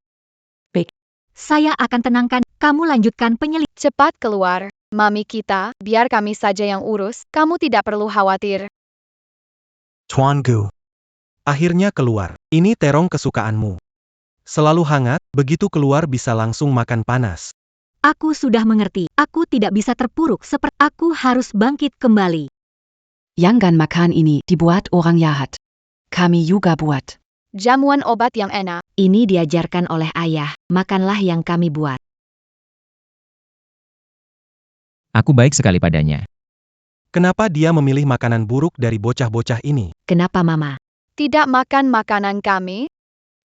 Speaker 1: Baik.
Speaker 2: Saya akan tenangkan. Kamu lanjutkan penyelidikan.
Speaker 10: Cepat keluar, Mami kita, biar kami saja yang urus, kamu tidak perlu khawatir.
Speaker 7: Tuan Gu.
Speaker 4: Akhirnya keluar. Ini terong kesukaanmu. Selalu hangat, begitu keluar bisa langsung makan panas.
Speaker 2: Aku sudah mengerti. Aku tidak bisa terpuruk seperti aku harus bangkit kembali.
Speaker 12: Jangan makan ini dibuat orang jahat. Kami juga buat.
Speaker 10: Jamuan obat yang enak.
Speaker 8: Ini diajarkan oleh ayah. Makanlah yang kami buat.
Speaker 11: Aku baik sekali padanya.
Speaker 4: Kenapa dia memilih makanan buruk dari bocah-bocah ini?
Speaker 8: Kenapa Mama?
Speaker 10: Tidak makan makanan kami?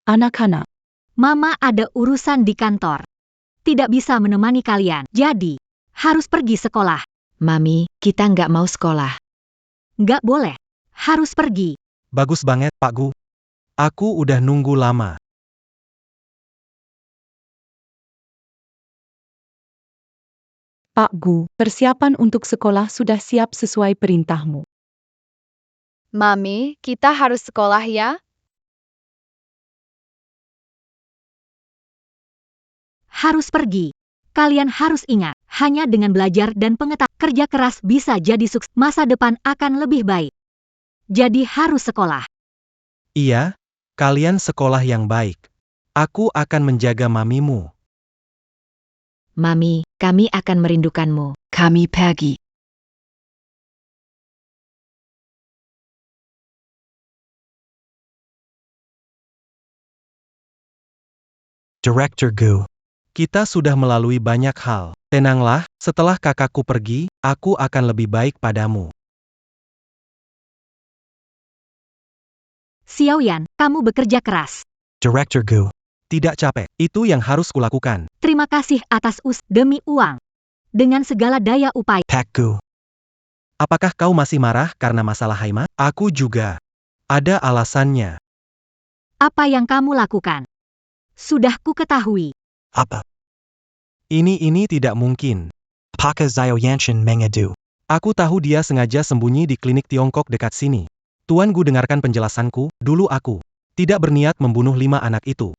Speaker 1: Anak-anak,
Speaker 2: Mama ada urusan di kantor. Tidak bisa menemani kalian. Jadi, harus pergi sekolah.
Speaker 8: Mami, kita nggak mau sekolah.
Speaker 2: Nggak boleh. Harus pergi.
Speaker 4: Bagus banget, Pak Gu. Aku udah nunggu lama.
Speaker 1: Pak Gu, persiapan untuk sekolah sudah siap sesuai perintahmu.
Speaker 10: Mami, kita harus sekolah ya?
Speaker 2: Harus pergi. Kalian harus ingat, hanya dengan belajar dan pengetahuan kerja keras bisa jadi sukses. Masa depan akan lebih baik. Jadi harus sekolah.
Speaker 4: Iya, kalian sekolah yang baik. Aku akan menjaga mamimu.
Speaker 8: Mami, kami akan merindukanmu.
Speaker 12: Kami pergi.
Speaker 7: Director Gu.
Speaker 4: Kita sudah melalui banyak hal. Tenanglah, setelah kakakku pergi, aku akan lebih baik padamu.
Speaker 2: Xiao Yan, kamu bekerja keras.
Speaker 7: Director Gu.
Speaker 4: Tidak capek, itu yang harus kulakukan.
Speaker 2: Terima kasih atas demi uang. Dengan segala daya upaya.
Speaker 7: Pak Gu.
Speaker 4: Apakah kau masih marah karena masalah Haima? Aku juga. Ada alasannya.
Speaker 2: Apa yang kamu lakukan? Sudah ku ketahui.
Speaker 7: Apa?
Speaker 4: Ini tidak mungkin.
Speaker 7: Apakah Xiao Yanchen mengadu?
Speaker 4: Aku tahu dia sengaja sembunyi di klinik Tiongkok dekat sini. Tuan Gu dengarkan penjelasanku, dulu aku tidak berniat membunuh 5 anak itu.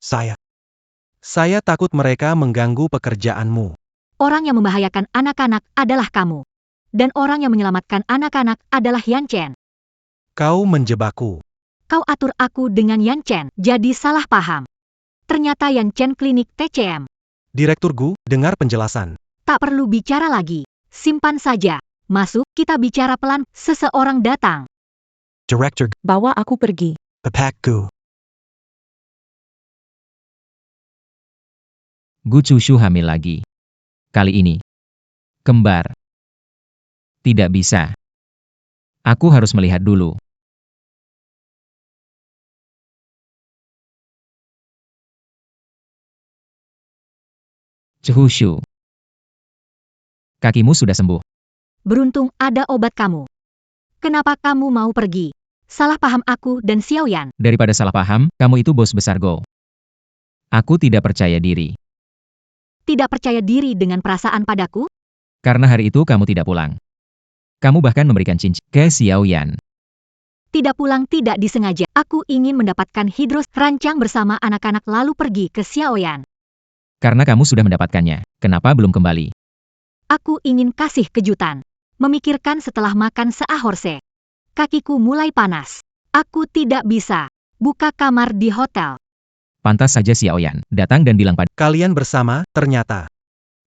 Speaker 4: Saya takut mereka mengganggu pekerjaanmu.
Speaker 2: Orang yang membahayakan anak-anak adalah kamu. Dan orang yang menyelamatkan anak-anak adalah Yan Chen.
Speaker 4: Kau menjebakku.
Speaker 2: Kau atur aku dengan Yan Chen, jadi salah paham. Ternyata Yan Chen klinik TCM.
Speaker 4: Direktur Gu, dengar penjelasan.
Speaker 2: Tak perlu bicara lagi. Simpan saja. Masuk, kita bicara pelan. Seseorang datang.
Speaker 7: Director Gu.
Speaker 1: Bawa aku pergi.
Speaker 7: Pak Gu.
Speaker 11: Gu Cushu hamil lagi. Kali ini. Kembar. Tidak bisa. Aku harus melihat dulu. Cushu. Kakimu sudah sembuh.
Speaker 2: Beruntung ada obat kamu. Kenapa kamu mau pergi? Salah paham aku dan Xiao Yan.
Speaker 11: Daripada salah paham, kamu itu bos besar Go. Aku tidak percaya diri.
Speaker 2: Tidak percaya diri dengan perasaan padaku?
Speaker 11: Karena hari itu kamu tidak pulang. Kamu bahkan memberikan cincin ke Xiao Yan.
Speaker 2: Tidak pulang tidak disengaja. Aku ingin mendapatkan hidros rancang bersama anak-anak lalu pergi ke Xiao Yan.
Speaker 11: Karena kamu sudah mendapatkannya, kenapa belum kembali?
Speaker 2: Aku ingin kasih kejutan. Memikirkan setelah makan seahorse. Kakiku mulai panas. Aku tidak bisa. buka kamar di hotel.
Speaker 11: Pantas saja Xiaoyan datang dan bilang pada
Speaker 4: Kalian bersama, ternyata.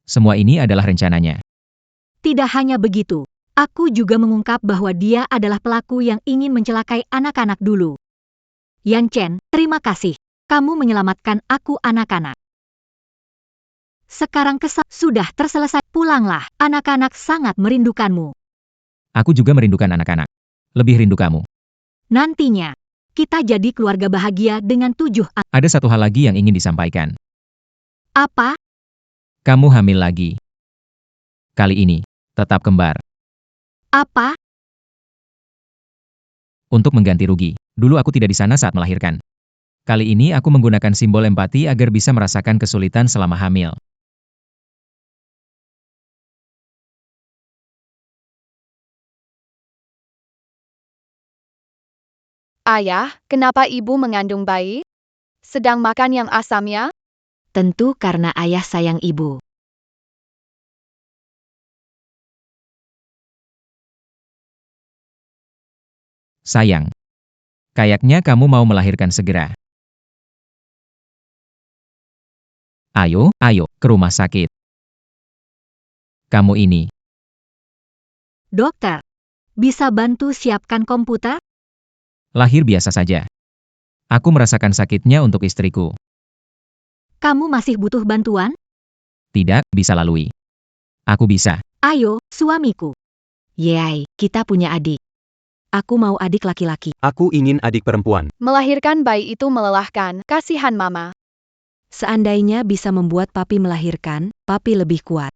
Speaker 11: semua ini adalah rencananya.
Speaker 2: Tidak hanya begitu, aku juga mengungkap bahwa dia adalah pelaku yang ingin mencelakai anak-anak dulu. Yan Chen, terima kasih. Kamu menyelamatkan aku anak-anak. Sekarang sudah terselesai. Pulanglah, anak-anak sangat merindukanmu.
Speaker 11: Aku juga merindukan anak-anak. Lebih rindu kamu.
Speaker 2: Nantinya, kita jadi keluarga bahagia dengan 7 anak.
Speaker 11: Ada satu hal lagi yang ingin disampaikan.
Speaker 2: Apa?
Speaker 11: Kamu hamil lagi. Kali ini, tetap kembar.
Speaker 2: Apa?
Speaker 11: Untuk mengganti rugi, dulu aku tidak di sana saat melahirkan. Kali ini aku menggunakan simbol empati agar bisa merasakan kesulitan selama hamil.
Speaker 10: Ayah, kenapa ibu mengandung bayi? Sedang makan yang asam ya?
Speaker 8: Tentu karena ayah sayang ibu.
Speaker 11: Sayang. Kayaknya kamu mau melahirkan segera. Ayo, ke rumah sakit. Kamu ini.
Speaker 2: Dokter, bisa bantu siapkan komputer?
Speaker 11: Lahir biasa saja. Aku merasakan sakitnya untuk istriku.
Speaker 2: Kamu masih butuh bantuan?
Speaker 11: Tidak, bisa lalui. Aku bisa.
Speaker 2: Ayo, suamiku.
Speaker 8: Yeay, kita punya adik. Aku mau adik laki-laki.
Speaker 9: Aku ingin adik perempuan.
Speaker 10: Melahirkan bayi itu melelahkan, kasihan mama.
Speaker 8: Seandainya bisa membuat papi melahirkan, papi lebih kuat.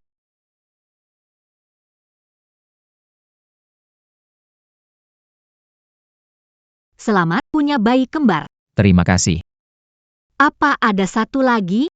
Speaker 2: Selamat punya bayi kembar.
Speaker 11: Terima kasih.
Speaker 2: Apa ada satu lagi?